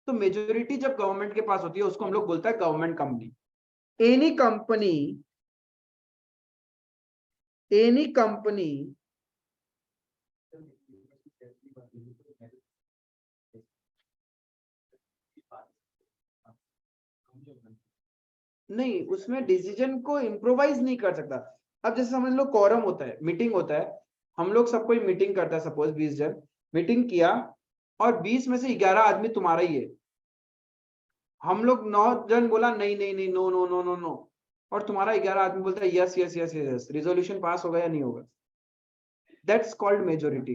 तो मेजोरिटी जब गवर्नमेंट के पास होती है, उसको हम लोग बोलता है government company. Any company, any company नहीं, उसमें डिसीजन को इम्प्रोवाइज नहीं कर सकता। अब जैसे समझ लो कोरम होता है, मीटिंग होता है, हम लोग सब कोई मीटिंग करता है, सपोज 20 जन मीटिंग किया, और 20 में से 11 आदमी तुम्हारा ही है। हम लोग 9 जन बोला नहीं नहीं नहीं, no no no no no, और तुम्हारा 11 आदमी बोलता है yes yes yes yes, resolution pass होगा या नहीं होगा? That's called majority.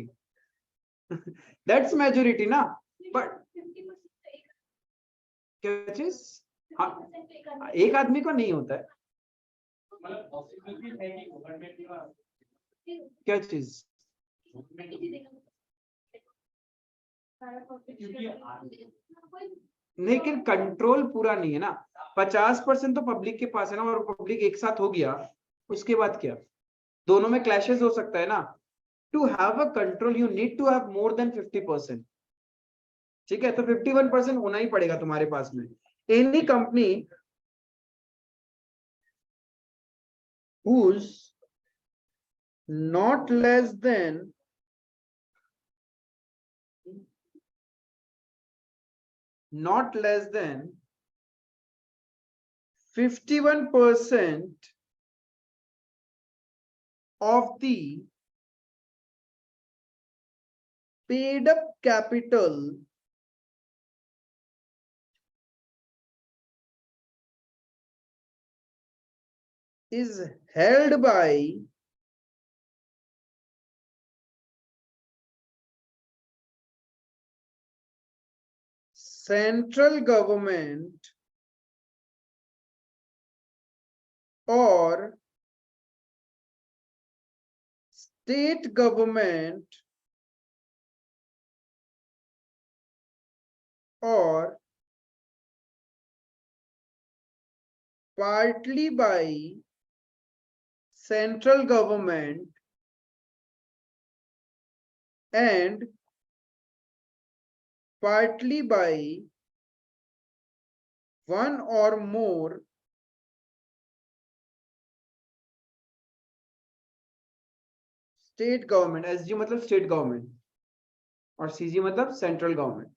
That's majority ना। बट क्या चीज? हाँ, एक आदमी को नहीं होता है। क्या चीज? लेकिन कंट्रोल पूरा नहीं है ना। 50% तो पब्लिक के पास है ना, और पब्लिक एक साथ हो गया, उसके बाद क्या? दोनों में क्लैशेस हो सकता है ना। To have a control you need to have more than 50%। ठीक है, तो 51% होना ही पड़ेगा तुम्हारे पास में। Any company who's not less than 51% of the paid up capital is held by central government or state government or partly by central government and partly by one or more state government. SG मतलब स्टेट गवर्नमेंट और सीजी मतलब central government.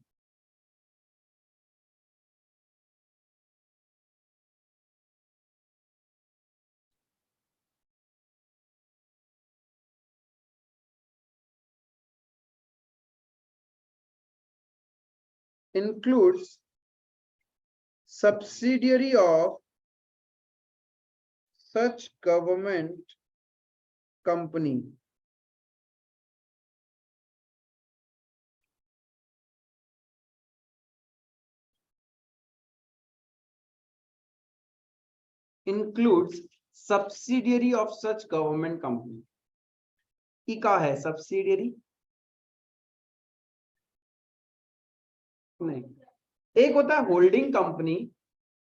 includes subsidiary of such government company includes subsidiary of such government company। ई का है सब्सिडियरी? नहीं, एक होता है होल्डिंग कंपनी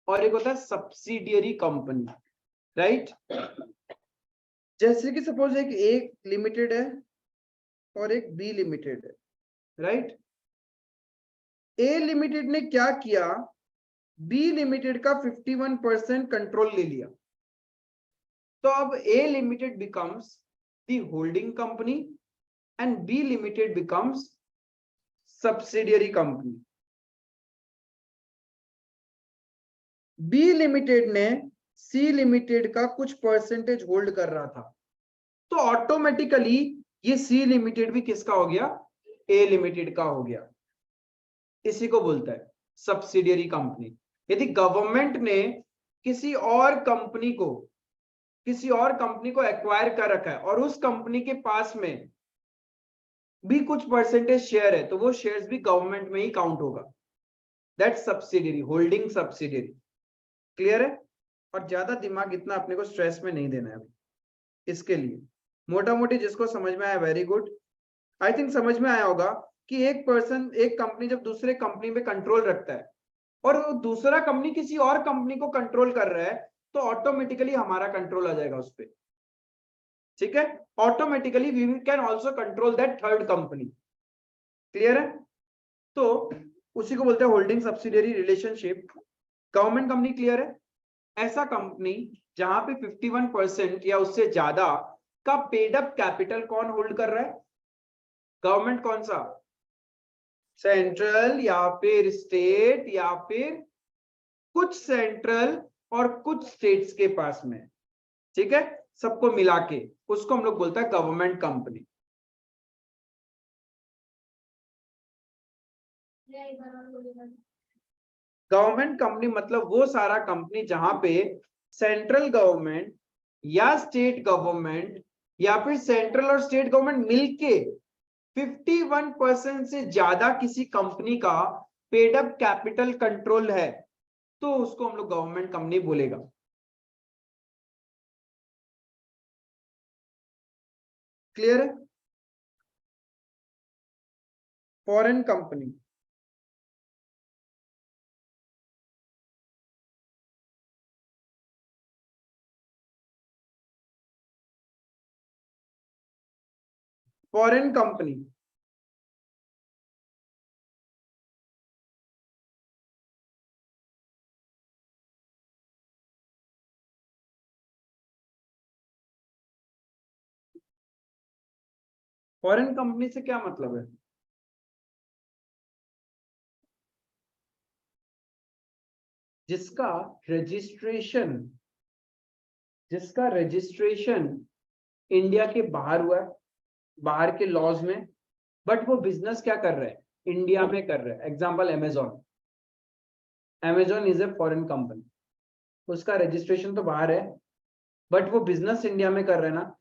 और एक होता है सब्सिडियरी कंपनी, राइट? जैसे कि सपोज एक ए लिमिटेड है और एक बी लिमिटेड है, राइट? ए लिमिटेड ने क्या किया, बी लिमिटेड का 51% कंट्रोल ले लिया। तो अब A limited becomes the holding company and B limited becomes subsidiary company. B limited ने सी लिमिटेड का कुछ परसेंटेज होल्ड कर रहा था, तो ऑटोमेटिकली ये सी लिमिटेड भी किसका हो गया? ए लिमिटेड का हो गया। इसी को बोलता है सब्सिडियरी कंपनी। यदि गवर्नमेंट ने किसी और कंपनी को एक्वायर कर रखा है और उस कंपनी के पास में भी कुछ परसेंटेज शेयर है, तो वो शेयर्स भी गवर्नमेंट में ही काउंट होगा। That's subsidiary, holding subsidiary. Clear है? और ज्यादा दिमाग इतना अपने को स्ट्रेस में नहीं देना है इसके लिए। मोटा मोटी जिसको समझ में आया वेरी गुड। आई थिंक समझ में आया होगा कि एक कंपनी जब दूसरे कंपनी पे कंट्रोल रखता है और वो दूसरा कंपनी किसी और कंपनी को कंट्रोल कर रहा है, तो ऑटोमेटिकली हमारा कंट्रोल आ जाएगा उस पर। ठीक है? Automatically we can also control that third company. Clear है? तो उसी को बोलते हैं holding subsidiary relationship. Government company clear है? ऐसा कंपनी जहां पे 51% या उससे ज्यादा का पेड अप कैपिटल कौन होल्ड कर रहा है? गवर्नमेंट। कौन सा? सेंट्रल या फिर स्टेट या फिर कुछ सेंट्रल और कुछ स्टेट्स के पास में। ठीक है? सबको मिला के उसको हम लोग बोलते हैं गवर्नमेंट कंपनी। गवर्नमेंट कंपनी मतलब वो सारा कंपनी जहां पे सेंट्रल गवर्नमेंट या स्टेट गवर्नमेंट या फिर सेंट्रल और स्टेट गवर्नमेंट मिलके 51% से ज्यादा किसी कंपनी का पेड अप कैपिटल कंट्रोल है तो उसको हम लोग गवर्नमेंट कंपनी बोलेगा। क्लियर है? Foreign company, foreign company foreign company से क्या मतलब है? जिसका रजिस्ट्रेशन जिसका रजिस्ट्रेशन इंडिया के बाहर हुआ है, बाहर के लॉज में, बट वो बिजनेस क्या कर रहा है? इंडिया में कर रहा है। Example Amazon, Amazon is a foreign company, उसका रजिस्ट्रेशन तो बाहर है बट वो बिजनेस इंडिया में कर रहे हैं ना।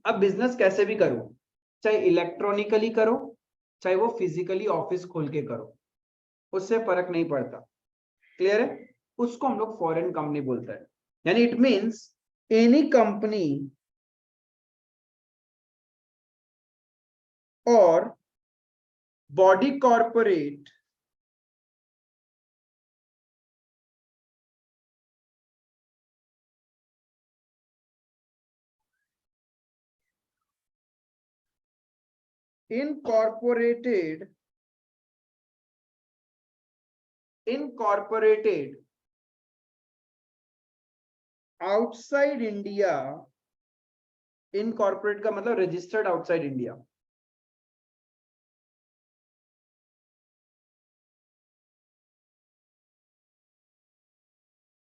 अब बिजनेस कैसे भी करो, चाहे इलेक्ट्रॉनिकली करो चाहे वो फिजिकली ऑफिस खोल के करो, उससे फर्क नहीं पड़ता। क्लियर है? उसको हम लोग फॉरेन कंपनी बोलते हैं। यानी इट मींस एनी कंपनी और body corporate incorporated outside India, incorporate का मतलब registered outside India,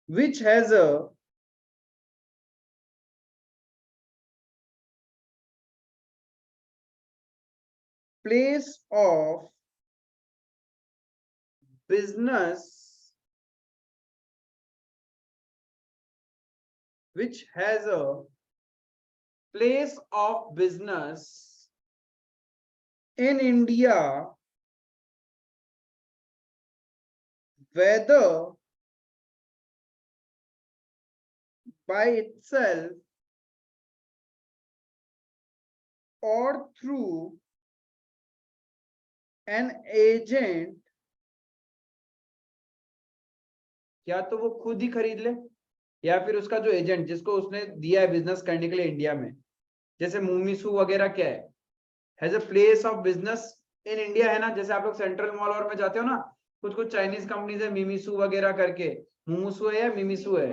which has a place of business, which has a place of business in India, whether by itself or through an agent, या तो वो खुद ही खरीद ले या फिर उसका जो एजेंट जिसको उसने दिया है बिजनेस करने के लिए इंडिया में, जैसे मूमीसू वगैरह क्या है, has a place of business in India, है ना। जैसे आप लोग सेंट्रल मॉल और में जाते हो ना, कुछ कुछ चाइनीज कंपनीज है मिमीसू वगैरह करके, मुमुसू है या मिमीसू है?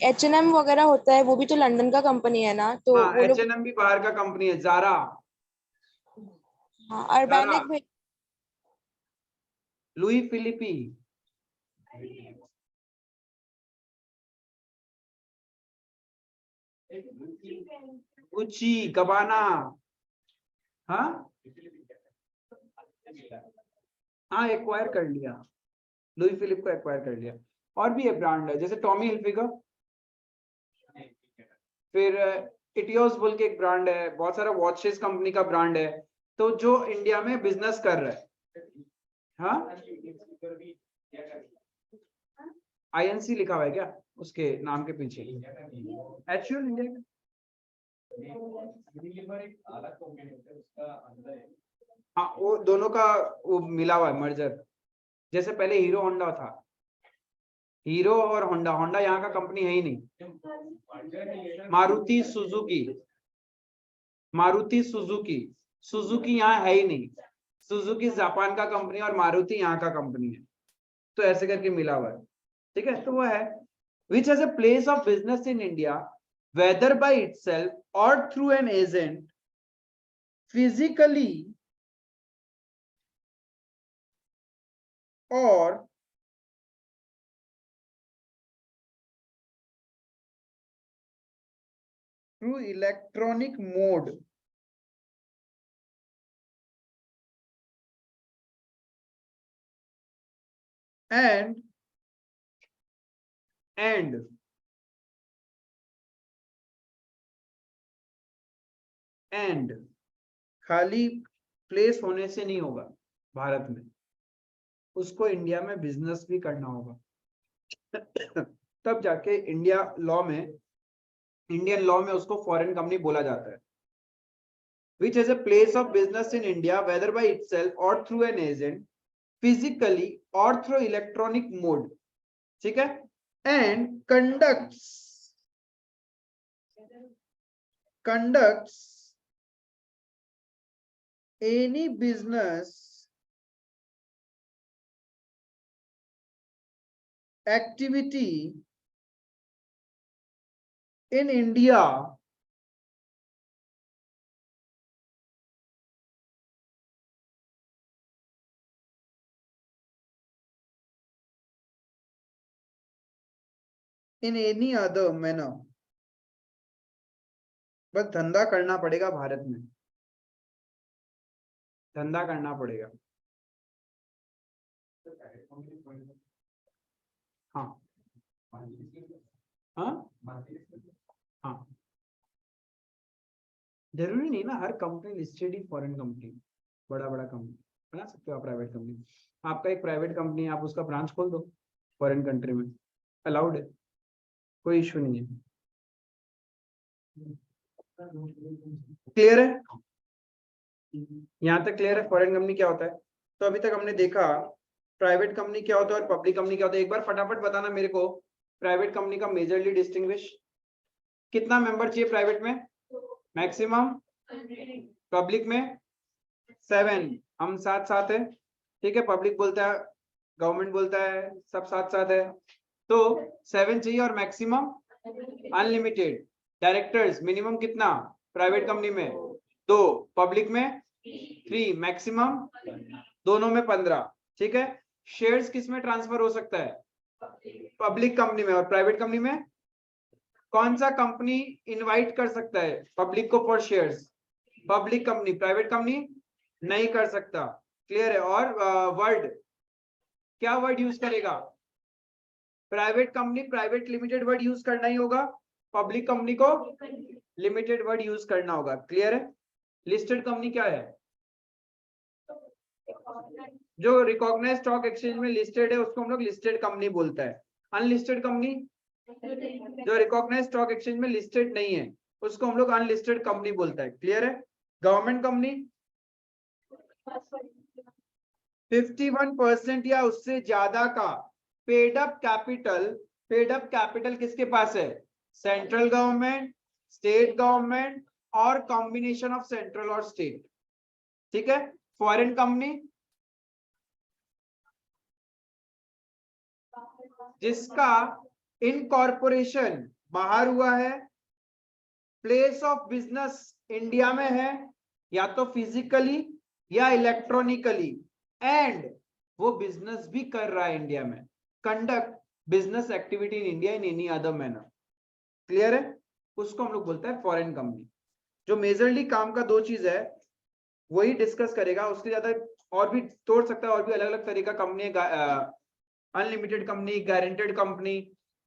H&M वगैरह होता है, वो भी तो लंदन का कंपनी है ना, तो हाँ, वो लोग। H&M भी बाहर का कंपनी है। जारा, हाँ, अर्बैनिक भी। लुई फिलिपी, गुच्ची, गबाना, हाँ हाँ एक्वायर कर लिया, लुई फिलिप को एक्वायर कर लिया। और भी एक ब्रांड है जैसे टॉमी हिल्फिगर, फिर इटियोस बोल के एक ब्रांड है, बहुत सारा वॉचेस कंपनी का ब्रांड है, तो जो इंडिया में बिजनेस कर रहा है। हाँ, आईएनसी लिखा हुआ है क्या उसके नाम के पीछे? एक्चुअल इंडिया, हाँ वो दोनों का वो मिला हुआ है मर्जर। जैसे पहले हीरो होंडा था, हीरो और होंडा, होंडा यहाँ का कंपनी है ही नहीं। Maruti Suzuki, Maruti Suzuki, Suzuki यहाँ है ही नहीं। सुजुकी जापान का कंपनी और मारुति यहाँ का कंपनी है, तो ऐसे करके मिला हुआ है। ठीक है, तो वो है which has a place of business in India whether by itself or through an agent physically or through electronic mode and खाली प्लेस होने से नहीं होगा भारत में, उसको इंडिया में बिजनेस भी करना होगा। तब जाके इंडियन लॉ में उसको फॉरेन कंपनी बोला जाता है। Which has a place of business in India, whether by itself or through an agent, physically or through electronic mode, ठीक है, and conducts any business activity in India in any other manner। बस धंधा करना पड़ेगा भारत में, धंधा करना पड़ेगा। हाँ हाँ हाँ, जरूरी नहीं ना हर कंपनी लिस्टेड ही फॉरेन कंपनी, बड़ा कंपनी बना सकते हो आप। प्राइवेट कंपनी, आपका एक प्राइवेट कंपनी है, आप उसका ब्रांच खोल दो फॉरेन कंट्री में, अलाउड है, कोई इश्यू नहीं है। क्लियर है? यहाँ तक क्लियर है फॉरेन कंपनी क्या होता है? तो अभी तक हमने देखा प्राइवेट कंपनी क्या होता है और पब्लिक कंपनी क्या होता है। एक बार फटाफट बताना मेरे को, प्राइवेट कंपनी का मेजरली डिस्टिंग्विश, कितना मेंबर चाहिए प्राइवेट में? मैक्सिमम। पब्लिक में 7, हम साथ है, ठीक है। पब्लिक बोलता है, गवर्नमेंट बोलता है, सब साथ है, तो 7 चाहिए और मैक्सिमम अनलिमिटेड। डायरेक्टर्स मिनिमम कितना प्राइवेट कंपनी में? 2, पब्लिक में 3, मैक्सिमम दोनों में 15, ठीक है। शेयर्स किस में ट्रांसफर हो सकता है? पब्लिक कंपनी में। और प्राइवेट कंपनी में कौन सा कंपनी इनवाइट कर सकता है पब्लिक को for shares? Public company. Private company नहीं कर सकता। क्लियर है? और वर्ड, क्या वर्ड यूज करेगा? Private company private limited word use करना ही होगा, पब्लिक कंपनी को लिमिटेड वर्ड यूज करना होगा। क्लियर है? लिस्टेड कंपनी क्या है? जो रिकॉग्नाइज स्टॉक एक्सचेंज में लिस्टेड है उसको हम लोग लिस्टेड कंपनी बोलता है। अनलिस्टेड कंपनी, जो रिकॉग्नाइज स्टॉक एक्सचेंज में लिस्टेड नहीं है उसको हम लोग अनलिस्टेड कंपनी बोलता है। क्लियर है? गवर्नमेंट कंपनी 51% या उससे ज्यादा का पेड अप कैपिटल किसके पास है? सेंट्रल गवर्नमेंट, स्टेट गवर्नमेंट और कॉम्बिनेशन ऑफ सेंट्रल और स्टेट, ठीक है। फॉरेन कंपनी जिसका इनकॉर्पोरेशन बाहर हुआ है, प्लेस ऑफ बिजनेस इंडिया में है, या तो फिजिकली या इलेक्ट्रॉनिकली, एंड वो बिजनेस भी कर रहा है इंडिया में, conduct business activity in India in any other manner. Clear है? उसको हम लोग बोलते हैं फॉरेन कंपनी। जो मेजरली काम का 2 चीज है वही डिस्कस करेगा, उसके ज्यादा और भी तोड़ सकता है, और भी अलग अलग तरीका company, unlimited company, guaranteed company.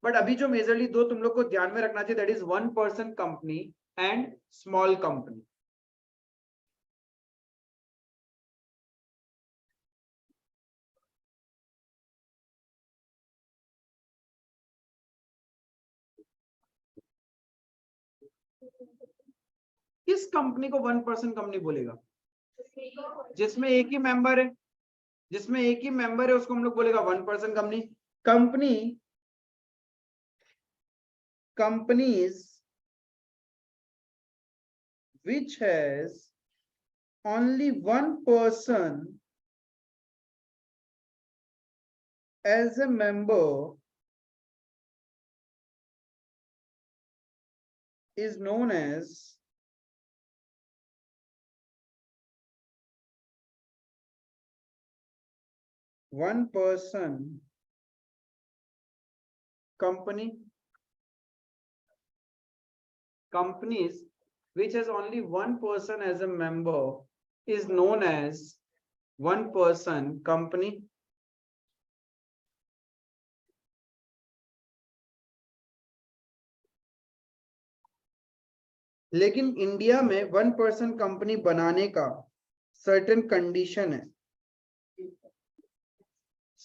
But अभी जो मेजरली 2 तुम लोग को ध्यान में रखना चाहिए, that is 1 person company and small company. किस कंपनी को 1 पर्सन कंपनी बोलेगा? जिसमें एक ही मेंबर है, उसको हम लोग बोलेगा 1 person company. Companies which has only 1 person as a member is known as one person company. Companies which has only 1 person as a member is known as 1 person company. लेकिन इंडिया में 1% कंपनी बनाने का सर्टेन कंडीशन है,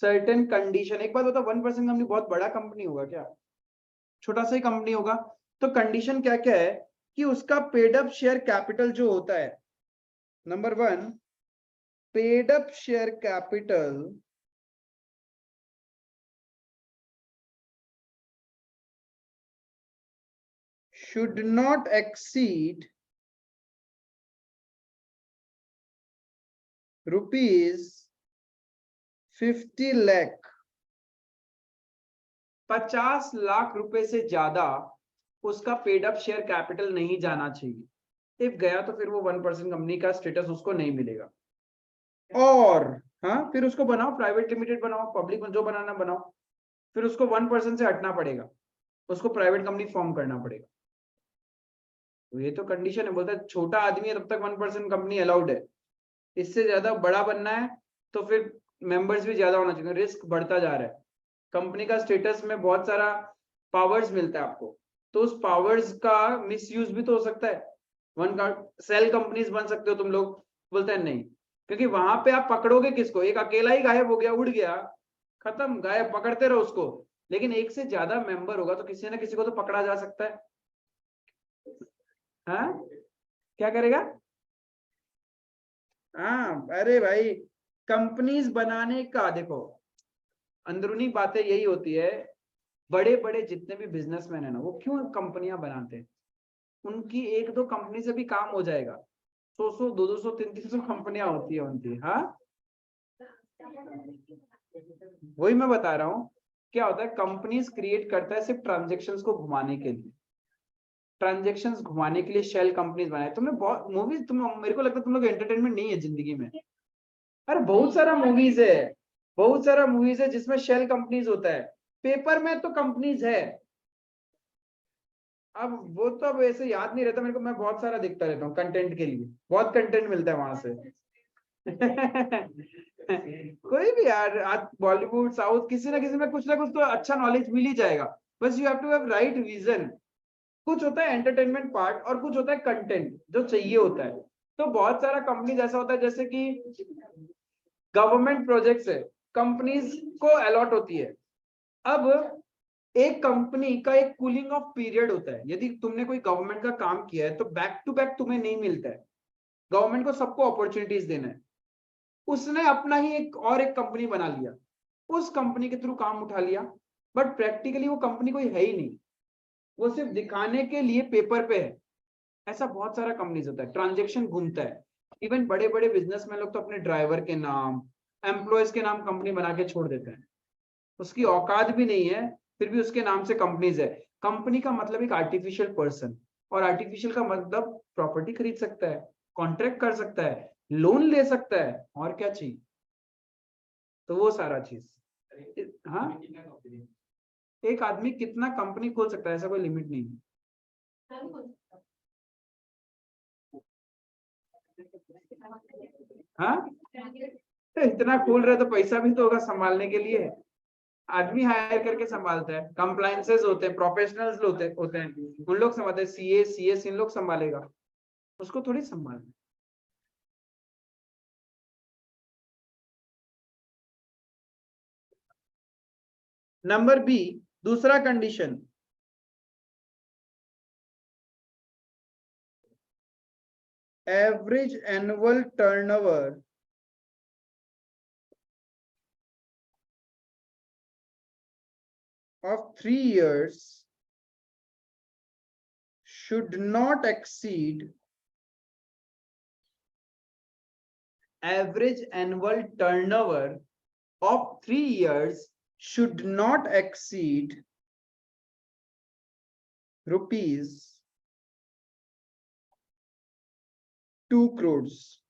सर्टेन कंडीशन। एक बात बताओ, 1% कंपनी बहुत बड़ा कंपनी होगा क्या? छोटा सा ही कंपनी होगा। तो कंडीशन क्या क्या है कि उसका पेड अप शेयर कैपिटल जो होता है, number 1, paid up share capital should not exceed ₹50 lakh। 50 lakh रुपए से ज्यादा उसका पेड अप शेयर कैपिटल नहीं जाना चाहिए। इफ गया तो फिर वो 1% कंपनी का स्टेटस उसको नहीं मिलेगा। और हाँ, फिर उसको बनाओ, प्राइवेट लिमिटेड बनाओ, पब्लिक जो बनाना बनाओ, फिर उसको 1% से हटना पड़ेगा, उसको प्राइवेट कंपनी फॉर्म करना पड़ेगा। तो ये तो कंडीशन है, बोलता है छोटा आदमी है तब तक 1% कंपनी अलाउड है, इससे ज्यादा बड़ा बनना है तो फिर मेंबर्स भी ज्यादा होना चाहिए, रिस्क बढ़ता जा रहा है। कंपनी का स्टेटस में बहुत सारा पावर्स मिलता है आपको, तो उस पावर्स का मिसयूज भी तो हो सकता है। वन सेल कंपनीज बन सकते हो तुम लोग, बोलते हैं नहीं, क्योंकि वहां पे आप पकड़ोगे किसको? एक अकेला ही गायब हो गया, उड़ गया, खत्म, गायब, पकड़ते रहो उसको। लेकिन एक से ज्यादा मेंबर होगा तो किसी ना किसी को तो पकड़ा जा सकता है। हाँ, क्या करेगा? हाँ, अरे भाई, कंपनीज बनाने का देखो, अंदरूनी बातें यही होती है। बड़े बड़े जितने भी बिजनेसमैन है ना, वो क्यों कंपनियां बनाते हैं? उनकी एक दो कंपनी से भी काम हो जाएगा, 100 200 300 कंपनियां होती है उनकी। हाँ, वही मैं बता रहा हूँ। क्या होता है, कंपनीज क्रिएट करता है सिर्फ ट्रांजेक्शन्स को घुमाने के लिए, ट्रांजेक्शन्स घुमाने के लिए शेल कंपनीज बनाए। तुमने बहुत मूवीज, तुम, मेरे को लगता है तुम लोग एंटरटेनमेंट नहीं है जिंदगी में। अरे बहुत सारा मूवीज है, बहुत सारा मूवीज है जिसमें शेल कंपनीज होता है। पेपर में तो कंपनीज है। अब वो तो अब ऐसे याद नहीं रहता मेरे को, मैं बहुत सारा देखता रहता हूँ कंटेंट के लिए, बहुत कंटेंट मिलता है वहां से। कोई भी यार, आज बॉलीवुड साउथ किसी ना कुछ तो अच्छा नॉलेज मिल ही जाएगा। बस you have to have right vision. कुछ होता है एंटरटेनमेंट पार्ट और कुछ होता है कंटेंट जो चाहिए होता है। तो बहुत सारा कंपनी ऐसा होता है जैसे कि गवर्नमेंट प्रोजेक्ट्स है, कंपनीज को अलॉट होती है। अब एक कंपनी का एक कूलिंग ऑफ पीरियड होता है। यदि तुमने कोई गवर्नमेंट का काम किया है तो बैक टू बैक तुम्हें नहीं मिलता है। गवर्नमेंट को सबको अपॉर्चुनिटीज देना है। उसने अपना ही एक कंपनी बना लिया, उस कंपनी के थ्रू काम उठा लिया, बट प्रैक्टिकली वो कंपनी कोई है ही नहीं, वो सिर्फ दिखाने के लिए पेपर पे है। ऐसा बहुत सारा कंपनीज होता है, ट्रांजेक्शन घूमता है। इवन बड़े बड़े बिजनेसमैन लोग तो अपने ड्राइवर के नाम, एम्प्लॉयज के नाम कंपनी बना के छोड़ देते हैं। उसकी औकात भी नहीं है, फिर भी उसके नाम से कंपनीज है। कंपनी का मतलब एक आर्टिफिशियल पर्सन, और आर्टिफिशियल का मतलब प्रॉपर्टी खरीद सकता है, कॉन्ट्रैक्ट कर सकता है, लोन ले सकता है, और क्या चाहिए? तो वो सारा चीज। हाँ, एक आदमी कितना कंपनी खोल सकता है, ऐसा कोई लिमिट नहीं है। हाँ, तो इतना खोल रहे तो पैसा भी तो होगा संभालने के लिए। आदमी हायर करके संभालता है, कंप्लायंसेस होते हैं, प्रोफेशनल्स होते हैं, उन लोग संभालते हैं, सीए सीएस इन लोग संभालेगा, उसको थोड़ी संभालना। नंबर बी, दूसरा condition, average annual turnover of 3 years should not exceed average annual turnover of 3 years should not exceed rupees 2 crores।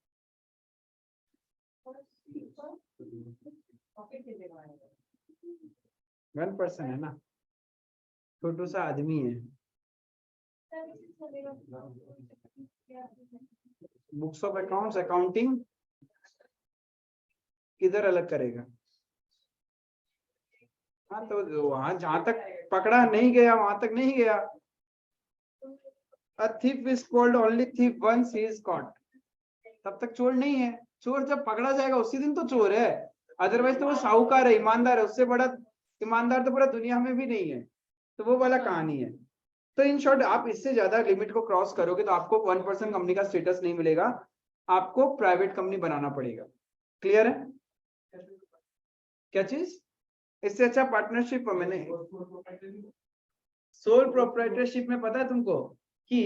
1% है ना, छोटू सा आदमी है। बुक्स ऑफ अकाउंट्स, अकाउंटिंग किधर अलग करेगा? हाँ, तो वहां जहां तक पकड़ा नहीं गया वहां तक नहीं गया। A thief is called only thief once he is caught. तब तक चोर नहीं है, चोर जब पकड़ा जाएगा उसी दिन तो चोर है, अदरवाइज तो वो साहूकार है, ईमानदार है, उससे बड़ा ईमानदार तो पूरा दुनिया में भी नहीं है। तो वो वाला कहानी है। तो इन शॉर्ट आप इससे ज्यादा लिमिट को क्रॉस करोगे तो आपको 1% कंपनी का स्टेटस नहीं मिलेगा, आपको प्राइवेट कंपनी बनाना पड़ेगा। क्लियर है? क्या चीज? इससे अच्छा पार्टनरशिप मैंने सोल प्रोप्राइटरशिप में पता है तुमको कि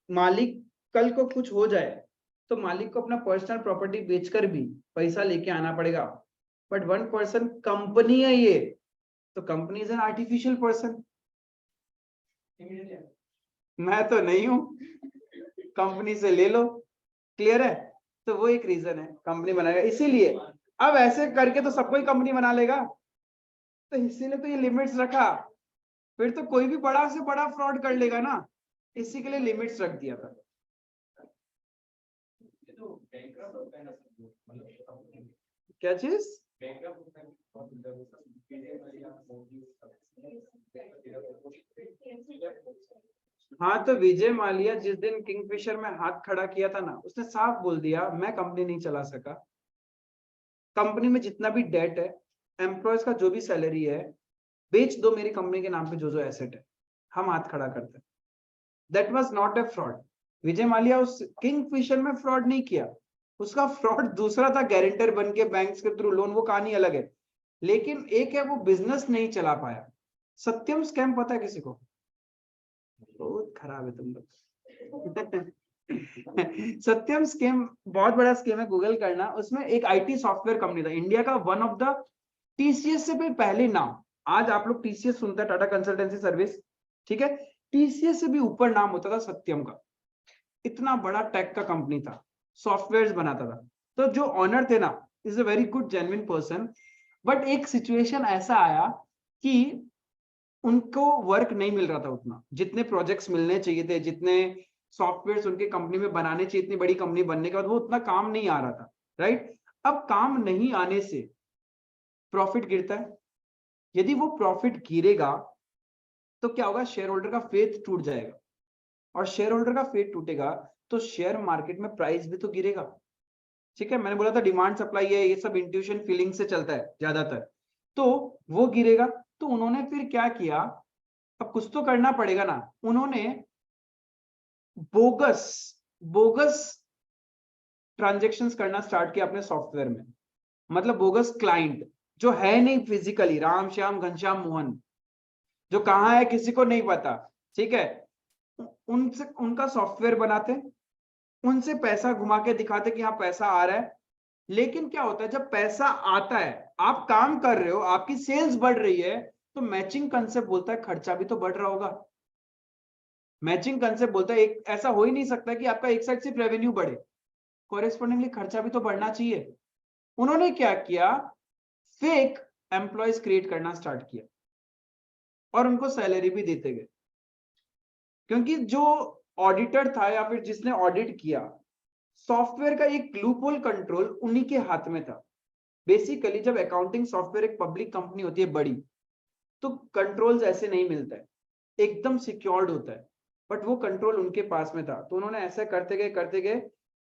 मालिक कल को कुछ हो जाए तो मालिक को अपना पर्सनल प्रॉपर्टी बेचकर भी पैसा लेके आना पड़ेगा, बट 1% कंपनी है ये, तो company is an artificial person. मैं तो नहीं हूं, कंपनी से ले लो। क्लियर है? तो वो एक रीजन है कंपनी बनाएगा, इसीलिए अब ऐसे करके तो सबको ही कंपनी बना लेगा, तो इसीलिए तो ये लिमिट्स रखा, फिर तो कोई भी बड़ा से बड़ा फ्रॉड कर लेगा ना, इसी के लिए लिमिट्स रख दिया था। क्या चीज? हाँ, तो विजय माल्या जिस दिन किंगफिशर में हाथ खड़ा किया था ना, उसने साफ बोल दिया मैं कंपनी नहीं चला सका, कंपनी में जितना भी डेट है, एम्प्लॉयज का जो भी सैलरी है, बेच दो मेरी कंपनी के नाम पे जो जो एसेट है, हम हाथ खड़ा करते हैं। That was not a fraud. Vijay Mallya उस किंगफिशर में फ्रॉड नहीं किया, उसका फ्रॉड दूसरा था, गारंटर बन के बैंक्स के थ्रू लोन, वो कहानी अलग है। लेकिन एक है वो बिजनेस नहीं चला पाया। सत्यम स्कैम पता है किसी को? बहुत खराब है तुम लोग। सत्यम स्कैम बहुत बड़ा स्कैम है, गूगल करना। उसमें एक आईटी सॉफ्टवेयर कंपनी था, इंडिया का वन ऑफ द, टीसीएस से भी पहले नाम, आज आप लोग टीसीएस सुनते हैं, टाटा कंसल्टेंसी सर्विस, ठीक है, टीसीएस से भी ऊपर नाम होता था सत्यम का। इतना बड़ा टेक का कंपनी था, सॉफ्टवेयर्स बनाता था। तो जो ऑनर थे ना, is a very good genuine person, but एक सिचुएशन ऐसा आया कि उनको वर्क नहीं मिल रहा था उतना, जितने प्रोजेक्ट्स मिलने चाहिए थे, जितने सॉफ्टवेयर्स उनके कंपनी में बनाने चाहिए, इतनी बड़ी कंपनी बनने के बाद वो उतना काम नहीं आ रहा था, राइट? अब काम नहीं आने से प्रॉफिट गिरता है, यदि वो प्रॉफिट गिरेगा तो क्या होगा, शेयर होल्डर का फेथ टूट जाएगा, और शेयर होल्डर का फेथ टूटेगा तो शेयर मार्केट में प्राइस भी तो गिरेगा। ठीक है, मैंने बोला था डिमांड सप्लाई है, ये सब इंट्यूशन फीलिंग से चलता है ज्यादातर, तो वो गिरेगा। तो उन्होंने फिर क्या किया, अब कुछ तो करना पड़ेगा ना, उन्होंने बोगस बोगस ट्रांजैक्शंस करना स्टार्ट किया अपने सॉफ्टवेयर में। मतलब बोगस क्लाइंट जो है नहीं फिजिकली, राम श्याम घनश्याम मोहन, जो कहाँ है किसी को नहीं पता, ठीक है, उनसे उनका सॉफ्टवेयर बनाते, उनसे पैसा घुमा के दिखाते कि हाँ पैसा आ रहा है। लेकिन क्या होता है, जब पैसा आता है, आप काम कर रहे हो, आपकी सेल्स बढ़ रही है, तो मैचिंग कंसेप्ट बोलता है खर्चा भी तो बढ़ रहा होगा। मैचिंग कंसेप्ट बोलता है एक ऐसा हो ही नहीं सकता कि आपका एक साइड सिर्फ रेवेन्यू बढ़े, कॉरेस्पॉन्डिंगली खर्चा भी तो बढ़ना चाहिए। उन्होंने क्या किया, फेक एम्प्लॉयज क्रिएट करना स्टार्ट किया और उनको सैलरी भी देते गए, क्योंकि जो ऑडिटर था या फिर जिसने ऑडिट किया, सॉफ्टवेयर का एक लूपहोल कंट्रोल उन्हीं के हाथ में था। बेसिकली जब अकाउंटिंग सॉफ्टवेयर एक पब्लिक कंपनी होती है बड़ी, तो कंट्रोल्स ऐसे नहीं मिलता है, एकदम सिक्योर्ड होता है, बट वो कंट्रोल उनके पास में था। तो उन्होंने ऐसे करते गए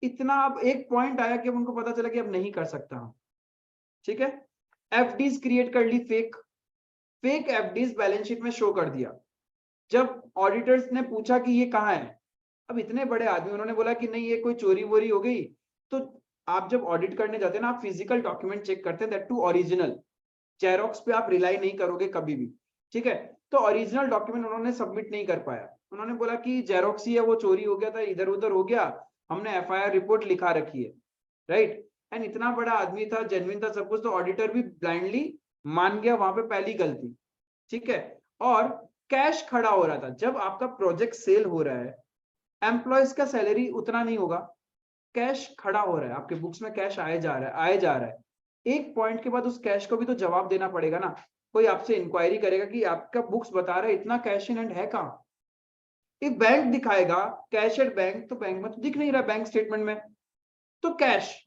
इतना, अब एक पॉइंट आया कि उनको पता चला कि अब नहीं कर सकता हूं, ठीक है, एफडीज क्रिएट कर ली, फेक एफडीज बैलेंस शीट में शो कर दिया। जब ऑडिटर्स ने पूछा कि ये कहाँ है, अब इतने बड़े आदमी, उन्होंने बोला कि नहीं ये कोई चोरी वोरी हो गई। तो आप जब ऑडिट करने जाते हैं ना, आप फिजिकल डॉक्यूमेंट चेक करते हैं, दैट टू ओरिजिनल, जेरोक्स पे आप रिलाई नहीं करोगे कभी भी, ठीक है। तो ओरिजिनल डॉक्यूमेंट उन्होंने सबमिट नहीं कर पाया, उन्होंने बोला कि जेरोक्स ही है, वो चोरी हो गया था, इधर उधर हो गया, हमने एफआईआर रिपोर्ट लिखा रखी है, राइट। एंड इतना बड़ा आदमी था, जेन्युइन था सब कुछ, तो ऑडिटर भी ब्लाइंडली मान गया वहां पे पहली गलती, ठीक है। और कैश खड़ा हो रहा था, जब आपका प्रोजेक्ट सेल हो रहा है, एम्प्लॉयज का सैलरी उतना नहीं होगा, कैश खड़ा हो रहा है, आपके बुक्स में कैश आए जा रहा है। एक पॉइंट के बाद उस कैश को भी तो जवाब देना पड़ेगा ना, कोई आपसे इंक्वायरी करेगा कि आपका बुक्स बता रहा है इतना कैश इन हैंड है कहाँ। एक बैंक दिखाएगा कैश एट बैंक, तो बैंक में तो दिख नहीं रहा, बैंक स्टेटमेंट में तो कैश,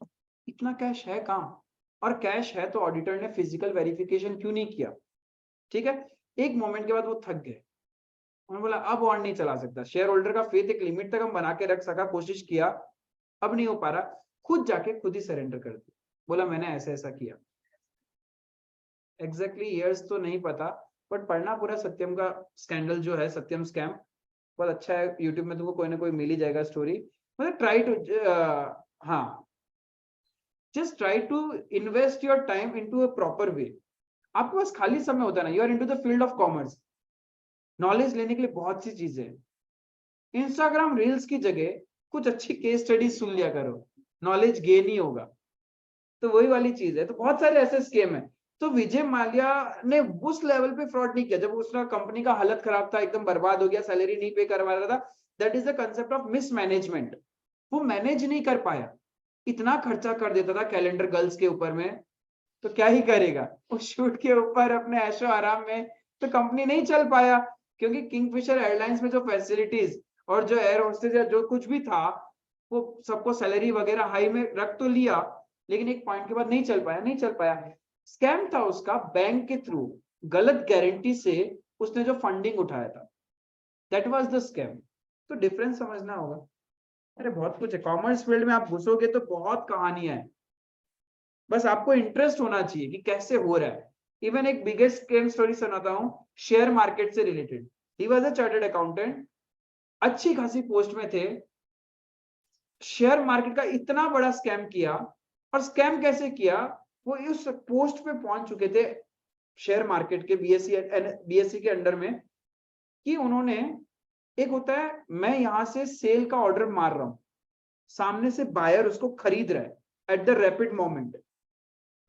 इतना कैश है कहाँ, और कैश है तो ऑडिटर ने फिजिकल वेरिफिकेशन क्यों नहीं किया, ठीक है। एक मोमेंट के बाद वो थक गए, उन्होंने बोला अब और नहीं चला सकता, शेयर होल्डर का फेथ एक लिमिट तक हम बना के रख सका, कोशिश किया, अब नहीं हो पा रहा, खुद जाके खुद ही सरेंडर कर दिया, बोला मैंने ऐसा ऐसा किया। एग्जैक्टली ईयर्स तो नहीं पता, बट पढ़ना पूरा सत्यम का स्कैंडल जो है, सत्यम स्कैम, बहुत अच्छा है, यूट्यूब में तुमको कोई ना कोई मिल ही जाएगा स्टोरी। मतलब ट्राई टू, हाँ, just try to invest your time into a proper way. आपके पास खाली समय होता है ना, you are into the field of commerce, knowledge लेने के लिए बहुत सी चीजें हैं। इंस्टाग्राम रील्स की जगह कुछ अच्छी केस स्टडीज सुन लिया करो, नॉलेज गेन ही होगा। तो वही वाली चीज है, तो बहुत सारे ऐसे स्कीम है। तो विजय माल्या ने उस लेवल पे फ्रॉड नहीं किया, जब उसका कंपनी का हालत खराब था, एकदम बर्बाद हो गया, सैलरी नहीं पे करवा रहा था, that is the concept of mismanagement. वो मैनेज नहीं कर पाया, इतना खर्चा कर देता था कैलेंडर गर्ल्स के ऊपर में, तो क्या ही करेगा उस शूट के ऊपर अपने ऐशो आराम में, तो कंपनी नहीं चल पाया। क्योंकि किंगफिशर एयरलाइंस में जो फैसिलिटीज और जो एयर होस्टेज या जो कुछ भी था, वो सबको सैलरी वगैरह हाई में रख तो लिया, लेकिन एक पॉइंट के बाद नहीं चल पाया, नहीं चल पाया। स्कैम था उसका, बैंक के थ्रू गलत गारंटी से उसने जो फंडिंग उठाया था, दैट वाज द स्कैम। तो डिफरेंस समझना होगा। अरे बहुत कुछ है, कॉमर्स फील्ड में आप घुसोगे तो बहुत कहानियां है, बस आपको इंटरेस्ट होना चाहिए कि कैसे हो रहा है। इवन एक बिगेस्ट स्कैम स्टोरी सुनाता हूँ, शेयर मार्केट से related. He was a chartered accountant, अच्छी खासी पोस्ट में थे, शेयर मार्केट का इतना बड़ा स्कैम किया। और स्कैम कैसे किया, वो उस पोस्ट पे पहुंच चुके थे शेयर मार्केट के बीएससी के अंडर में, कि उन्होंने, एक होता है मैं यहां से सेल का ऑर्डर मार रहा हूं, सामने से बायर उसको खरीद रहा है एट द रैपिड मोमेंट,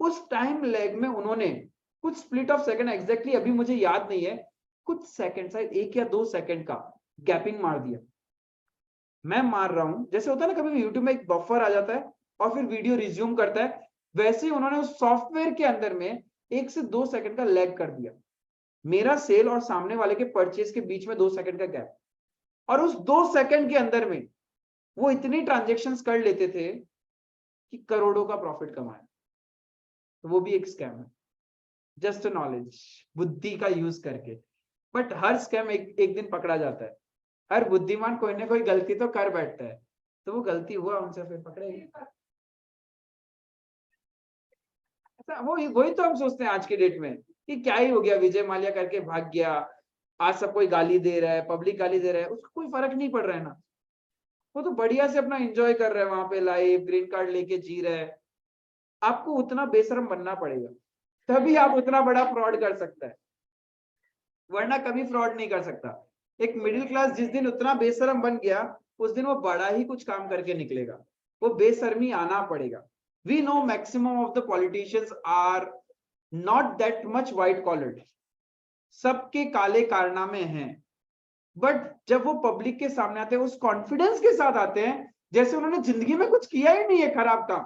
उस टाइम लैग में उन्होंने कुछ स्प्लिट ऑफ सेकंड, एग्जैक्टली अभी मुझे याद नहीं है, कुछ सेकंड, शायद 1 या 2 सेकंड का गैपिंग मार दिया। मैं मार रहा हूं, जैसे होता है ना कभी यूट्यूब में एक बफर आ जाता है और फिर वीडियो रिज्यूम करता है, वैसे ही उन्होंने उस सॉफ्टवेयर के अंदर में 1 से 2 सेकंड का लैग कर दिया, मेरा सेल और सामने वाले के परचेज के बीच में 2 सेकंड का गैप, और उस 2 सेकंड के अंदर में वो इतनी ट्रांजेक्शन्स कर लेते थे कि करोड़ों का प्रॉफिट कमाया। तो वो भी एक स्कैम है, जस्ट नॉलेज, बुद्धि का यूज करके। बट हर स्कैम एक दिन पकड़ा जाता है, हर बुद्धिमान कोई ना कोई गलती तो कर बैठता है, तो वो गलती हुआ उनसे फिर पकड़ेगी। वो वही तो हम सोचते हैं आज के डेट में कि क्या ही हो गया, विजय माल्या करके भाग गया, आज सब कोई गाली दे रहा है, पब्लिक गाली दे रहा है, उसको कोई फर्क नहीं पड़ रहा है ना, वो तो बढ़िया से अपना एंजॉय कर रहा है वहां पे, लाइफ ग्रीन कार्ड लेके जी रहा है। आपको उतना बेशरम बनना पड़ेगा, तभी आप उतना बड़ा फ्रॉड कर सकता है, वरना कभी फ्रॉड नहीं कर सकता। एक मिडिल क्लास जिस दिन उतना बेशरम बन गया, उस दिन वो बड़ा ही कुछ काम करके निकलेगा, वो बेशर्मी आना पड़ेगा। We know maximum of the politicians are not that much white collared, सबके काले कारनामे हैं, बट जब वो पब्लिक के सामने आते हैं उस कॉन्फिडेंस के साथ आते हैं जैसे उन्होंने जिंदगी में कुछ किया ही नहीं है खराब काम,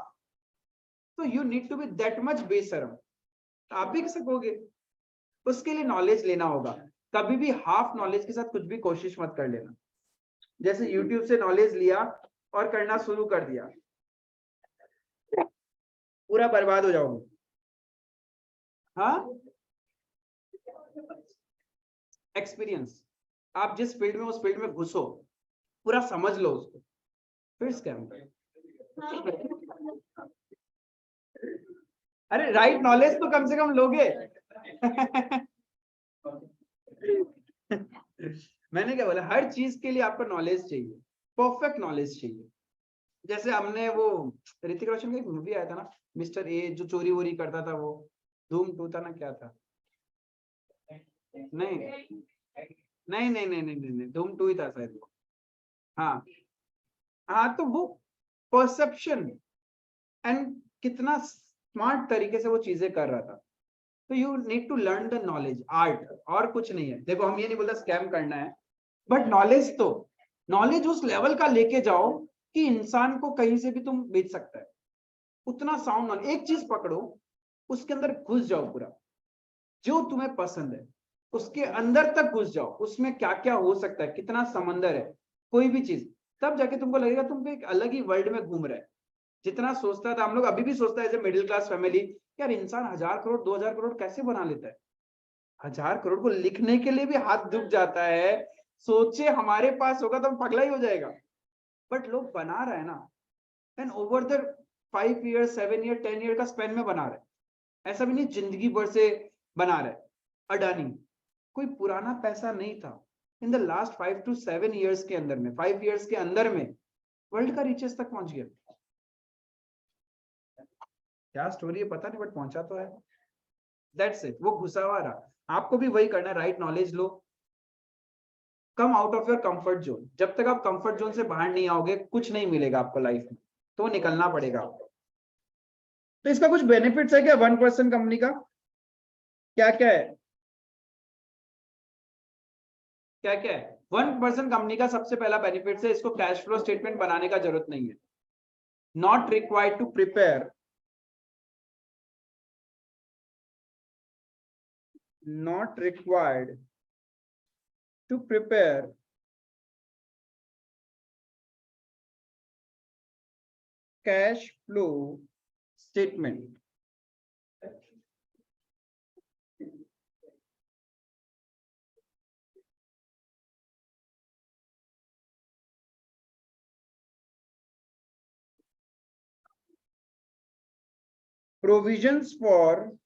तो you need to be that much बेशरम, आप भी कर सकोगे। उसके लिए नॉलेज लेना होगा, कभी भी हाफ नॉलेज के साथ कुछ भी कोशिश मत कर लेना। जैसे यूट्यूब से नॉलेज लिया और करना शुरू कर दिया, पूरा बर्बाद हो जाओगे। हाँ, एक्सपीरियंस, आप जिस फील्ड में, उस फील्ड में घुसो, पूरा समझ लो उसको, फिर स्कैम करो। अरे राइट नॉलेज तो कम से कम लोगे। मैंने क्या बोला, हर चीज के लिए आपको नॉलेज चाहिए, परफेक्ट नॉलेज चाहिए। जैसे हमने वो ऋतिक रोशन का एक मूवी आया था ना, मिस्टर ए, जो चोरी वोरी करता था, वो धूम 2 था ना, क्या था, नहीं नहीं नहीं नहीं नहीं नहीं, धूम 2 ही था शायद वो। हाँ हाँ, तो वो परसेप्शन एंड कितना स्मार्ट तरीके से वो चीजें कर रहा था। तो you need to learn the knowledge, art, और कुछ नहीं है। देखो हम ये नहीं बोलते स्कैम करना है, बट नॉलेज, तो नॉलेज उस लेवल का लेके जाओ कि इंसान को कहीं से भी तुम बेच सकता है, उतना साउंड नॉलेज। एक चीज पकड़ो, उसके अंदर घुस जाओ पूरा, जो तुम्हें पसंद है उसके अंदर तक घुस जाओ, उसमें क्या क्या हो सकता है, कितना समंदर है, कोई भी चीज, तब जाके तुमको लगेगा तुम एक अलग ही वर्ल्ड में घूम रहे हैं। जितना सोचता था हम लोग, अभी भी सोचता है as a middle class family, यार इंसान 1000 करोड़ 2000 करोड़ कैसे बना लेता है, 1000 करोड़ को लिखने के लिए भी हाथ दुख जाता है, सोचे हमारे पास होगा तो हम पगला ही हो जाएगा, बट लोग बना रहा है ना, and over the 5 year 7 year 10 year का स्पेन में बना रहा है, ऐसा भी नहीं जिंदगी भर से बना रहा है। अडानी कोई पुराना पैसा नहीं था, in the last 5 to 7 years के अंदर में, 5 ईयर्स के अंदर में वर्ल्ड का रिचेस तक पहुंच गया। क्या स्टोरी है पता नहीं, बट पहुंचा तो है। दैट्स इट, वो घुसा हुआ रहा। आपको भी वही करना है, right knowledge low, come out of your comfort zone. जब तक आप कंफर्ट जोन से बाहर नहीं आओगे कुछ नहीं मिलेगा आपको लाइफ में, तो निकलना पड़ेगा आपको। तो इसका कुछ बेनिफिट्स है क्या 1% कंपनी का? क्या क्या है, क्या क्या है? 1% कंपनी का सबसे पहला बेनिफिट है, इसको कैश फ्लो स्टेटमेंट बनाने का जरूरत नहीं है। Not required to prepare, not required to prepare cash flow statement. Provisions for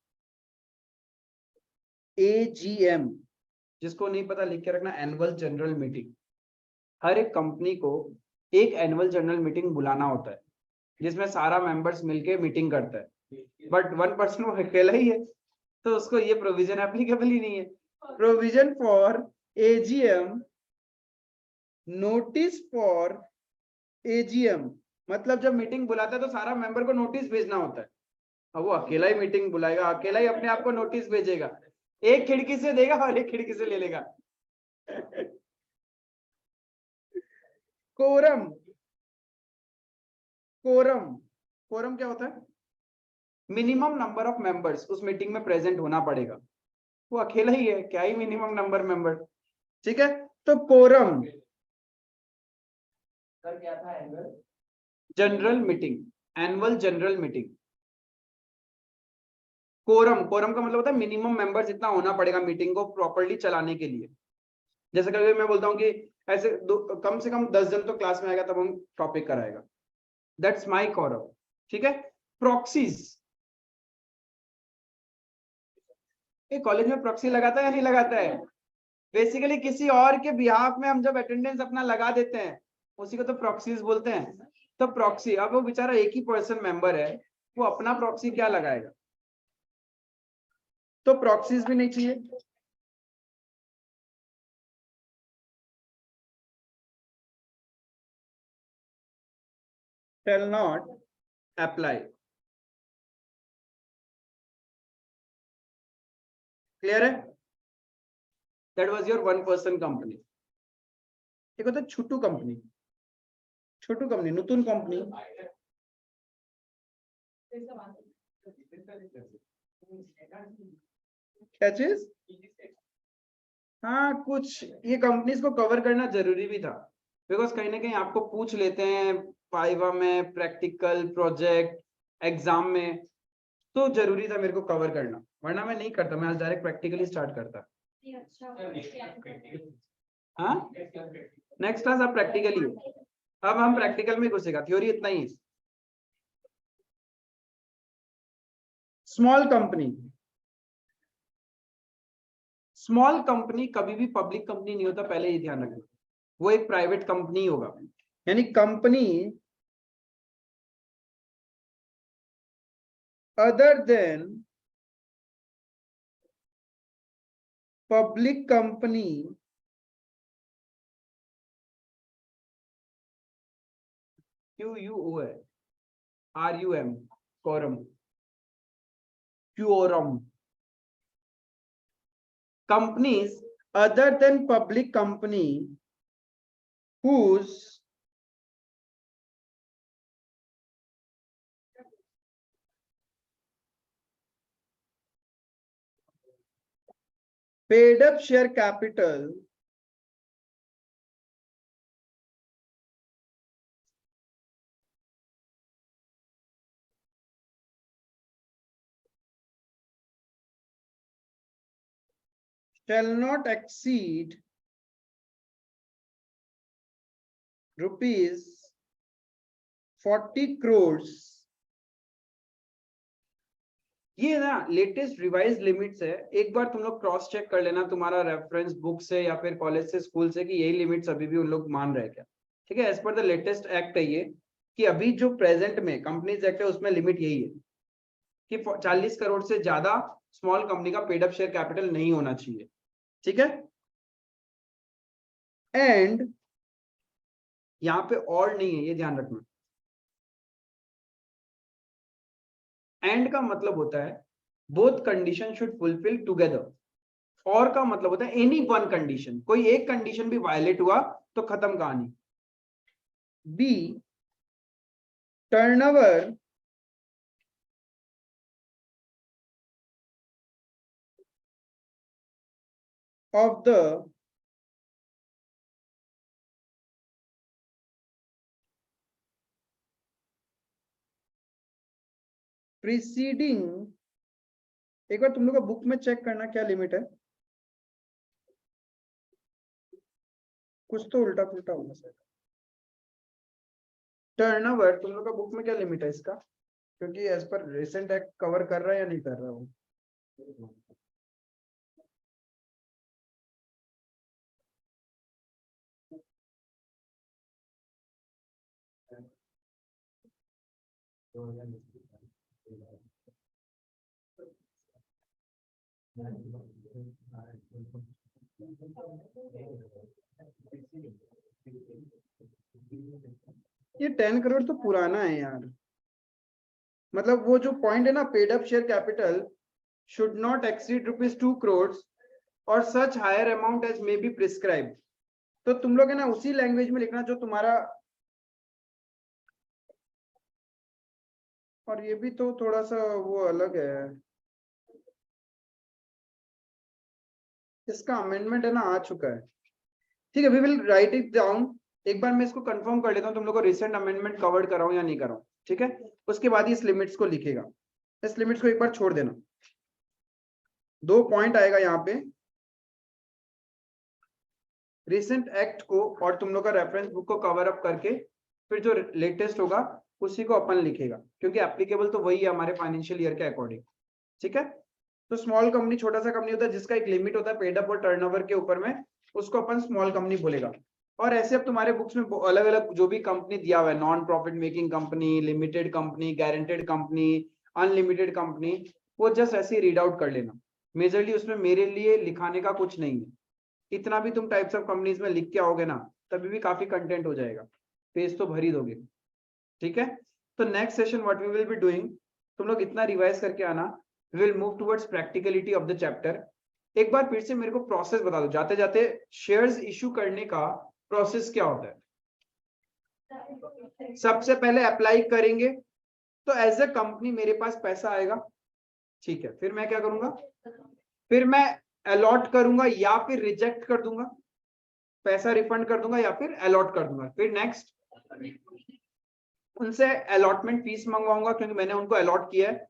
AGM, जिसको नहीं पता लिख के रखना, एनुअल जनरल मीटिंग। हर एक कंपनी को एक एनुअल जनरल मीटिंग बुलाना होता है, जिसमें सारा मेंबर्स मिलके मीटिंग करता है, बट 1% वो अकेला ही है, तो उसको ये प्रोविजन एप्लीकेबल ही नहीं है। Provision for AGM, notice for AGM, मतलब जब मीटिंग बुलाता है तो सारा मेंबर को नोटिस भेजना होता है। अब वो अकेला ही मीटिंग बुलाएगा, अकेला ही अपने आप को नोटिस भेजेगा, एक खिड़की से देगा और एक खिड़की से ले लेगा। कोरम, कोरम, कोरम क्या होता है? मिनिमम नंबर ऑफ मेंबर्स उस मीटिंग में प्रेजेंट होना पड़ेगा, वो अकेला ही है, क्या ही मिनिमम नंबर मेंबर, ठीक है। तो कोरम क्या था? Annual general meeting, annual general meeting. Quorum, quorum का मतलब होता है मिनिमम मेंबर्स इतना होना पड़ेगा मीटिंग को प्रॉपर्ली चलाने के लिए। जैसे कभी मैं बोलता हूँ कि ऐसे कम से कम 10 जन तो क्लास में आएगा तब हम टॉपिक कराएगा, दैट्स माय कोरम, ठीक है। प्रॉक्सीज, ये कॉलेज में प्रॉक्सी लगाता है या नहीं लगाता है? बेसिकली किसी और के बिहाफ में हम जब अटेंडेंस अपना लगा देते हैं उसी को तो प्रॉक्सीज बोलते हैं। तो प्रॉक्सी, अब वो बेचारा एक ही पर्सन मेंबर है, वो अपना प्रॉक्सी क्या लगाएगा, तो प्रॉक्सीज भी नहीं चाहिए। shall not apply, क्लियर है? That was your 1% company. एक होता है छोटू कंपनी, छोटू कंपनी, नतून कंपनी, क्या चीज? हाँ, कुछ ये कंपनीज को कवर करना जरूरी भी था, बिकॉज कहीं ना कहीं आपको पूछ लेते हैं वाइवा में, प्रैक्टिकल प्रोजेक्ट एग्जाम में, तो जरूरी था मेरे को कवर करना, वरना मैं नहीं करता, मैं आज डायरेक्ट प्रैक्टिकली स्टार्ट करता। हाँ, नेक्स्ट क्लास आप प्रैक्टिकली, अब हम प्रैक्टिकल में घुसेगा, थ्योरी इतना ही। स्मॉल कंपनी, स्मॉल कंपनी कभी भी पब्लिक कंपनी नहीं होता, पहले ये ध्यान रखना, वो एक प्राइवेट कंपनी होगा, यानी company other than public company QUORUM, quorum, quorum, companies other than public company whose paid up share capital shall not exceed rupees 40 crores, ये ना लेटेस्ट रिवाइज लिमिट्स है। एक बार तुम लोग क्रॉस चेक कर लेना तुम्हारा रेफरेंस बुक से या फिर कॉलेज से, स्कूल से, कि यही लिमिट्स अभी भी उन लोग मान रहे हैं क्या। ठीक है, as per the latest act है ये, कि अभी जो प्रेजेंट में कंपनीज एक्ट है उसमें लिमिट यही है कि 40 करोड़ से ज्यादा स्मॉल कंपनी का पेड अप शेयर कैपिटल नहीं होना चाहिए। ठीक है, एंड यहाँ पे और नहीं है, ये ध्यान रखना। एंड का मतलब होता है both condition should fulfil together. और का मतलब होता है एनी वन कंडीशन, कोई एक कंडीशन भी वायलेट हुआ तो खत्म कहानी। B, turnover of the preceding, एक बार तुम लोग का बुक में चेक करना क्या लिमिट है, कुछ तो उल्टा पुल्टा होगा सर। टर्नओवर तुम लोग का बुक में क्या लिमिट है इसका, क्योंकि as per recent act cover कर रहा है या नहीं कर रहा वो। ये 10 करोड़ तो पुराना है यार, मतलब वो जो पॉइंट है ना, paid up share capital should not exceed ₹2 crores और such higher amount as may be prescribe. तो तुम लोग है ना उसी लैंग्वेज में लिखना जो तुम्हारा, और ये भी तो थोड़ा सा वो अलग है, इसका अमेंडमेंट है ना आ चुका है। ठीक है, we will write it down. एक बार मैं इसको कंफर्म कर लेता हूँ तुम लोग को रिसेंट अमेंडमेंट कवर्ड कराऊं या नहीं कराऊं। ठीक है, उसके बाद ही इस लिमिट्स को लिखेगा, इस लिमिट्स को एक बार छोड़ देना। 2 पॉइंट आएगा यहाँ पे, रिसेंट एक्ट को और तुम लोग का रेफरेंस बुक को कवर अप करके फिर जो लेटेस्ट होगा उसी को अपन लिखेगा, क्योंकि एप्लीकेबल तो वही है हमारे फाइनेंशियल ईयर के अकॉर्डिंग। ठीक है, तो स्मॉल कंपनी छोटा सा कंपनी होता है जिसका एक लिमिट होता है पेड अप और टर्नओवर के ऊपर में, उसको अपन स्मॉल कंपनी बोलेगा। और ऐसे अब तुम्हारे बुक्स में अलग अलग जो भी कंपनी दिया हुआ है, non profit making company, limited company, guaranteed company, unlimited company, वो जस्ट ऐसे ही रीड आउट कर लेना। मेजरली उसमें मेरे लिए लिखाने का कुछ नहीं है, इतना भी तुम टाइप्स ऑफ कंपनीज में लिख के आओगे ना तभी भी काफी कंटेंट हो जाएगा, पेज तो भर ही दोगे। ठीक है, तो next session what we will be doing, तुम लोग इतना रिवाइज करके आना, we will move towards practicality of the chapter. एक बार फिर से मेरे को प्रोसेस बता दो जाते जाते, शेयर्स इशू करने का प्रोसेस क्या होता है। सबसे पहले अप्लाई करेंगे तो एज ए कंपनी मेरे पास पैसा आएगा। ठीक है, फिर मैं क्या करूंगा, फिर मैं अलॉट करूंगा या फिर रिजेक्ट कर दूंगा, पैसा रिफंड कर दूंगा या फिर अलॉट कर दूंगा। फिर नेक्स्ट उनसे अलॉटमेंट फीस मंगवाऊंगा क्योंकि मैंने उनको अलॉट किया है।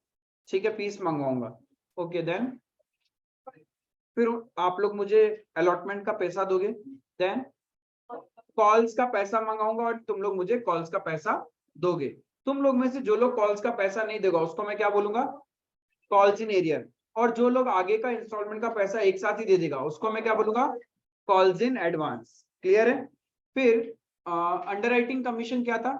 ठीक है, फीस मंगवाऊंगा। ओके, देन फिर आप लोग मुझे अलॉटमेंट का पैसा दोगे। देन कॉल्स का पैसा मंगाऊंगा और तुम लोग मुझे कॉल्स का पैसा दोगे। तुम लोग में से जो लोग कॉल्स का पैसा नहीं देगा उसको मैं क्या बोलूंगा, कॉल्स इन एरियर। और जो लोग आगे का इंस्टॉलमेंट का पैसा एक साथ ही दे देगा उसको मैं क्या बोलूंगा, कॉल्स इन एडवांस। क्लियर है। फिर अंडरराइटिंग कमीशन क्या था,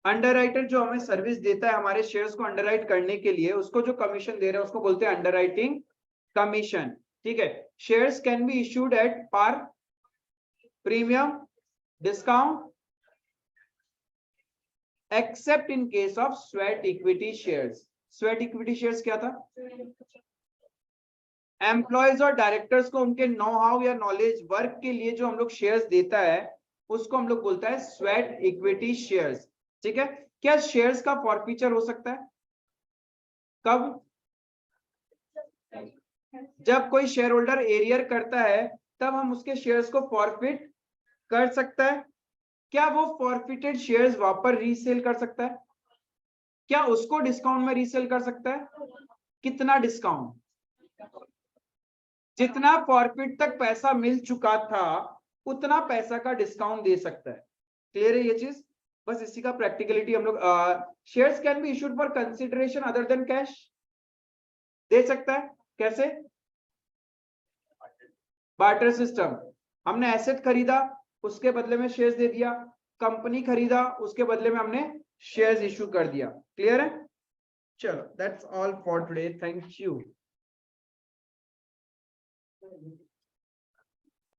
अंडरराइटर जो हमें सर्विस देता है हमारे शेयर्स को अंडरराइट करने के लिए, उसको जो कमीशन दे रहे हैं उसको बोलते हैं अंडरराइटिंग कमीशन। ठीक है, shares can be issued at par, premium, discount, except in case of sweat equity shares. Sweat equity shares क्या था, एम्प्लॉयज और डायरेक्टर्स को उनके नो हाउ या नॉलेज वर्क के लिए जो हम लोग शेयर्स देता है उसको हम लोग बोलता है स्वेट इक्विटी शेयर्स। ठीक है, क्या शेयर्स का फॉरफीचर हो सकता है, कब, जब कोई शेयर होल्डर एरियर करता है तब हम उसके शेयर्स को फॉरफिट कर सकता है। क्या वो फॉरफिटेड शेयर्स वापस रीसेल कर सकता है, क्या उसको डिस्काउंट में रीसेल कर सकता है, कितना डिस्काउंट, जितना फॉरफिट तक पैसा मिल चुका था उतना पैसा का डिस्काउंट दे सकता है। क्लियर है ये चीज? बस इसी का प्रैक्टिकलिटी हम लोग। Shares can be issued for consideration other than cash, दे सकता है। कैसे? Barter system. हमने एसेट खरीदा, उसके बदले में शेयर्स दे दिया। कंपनी खरीदा, उसके बदले में हमने शेयर्स इशू कर दिया। क्लियर है? चलो, that's all for today, thank you.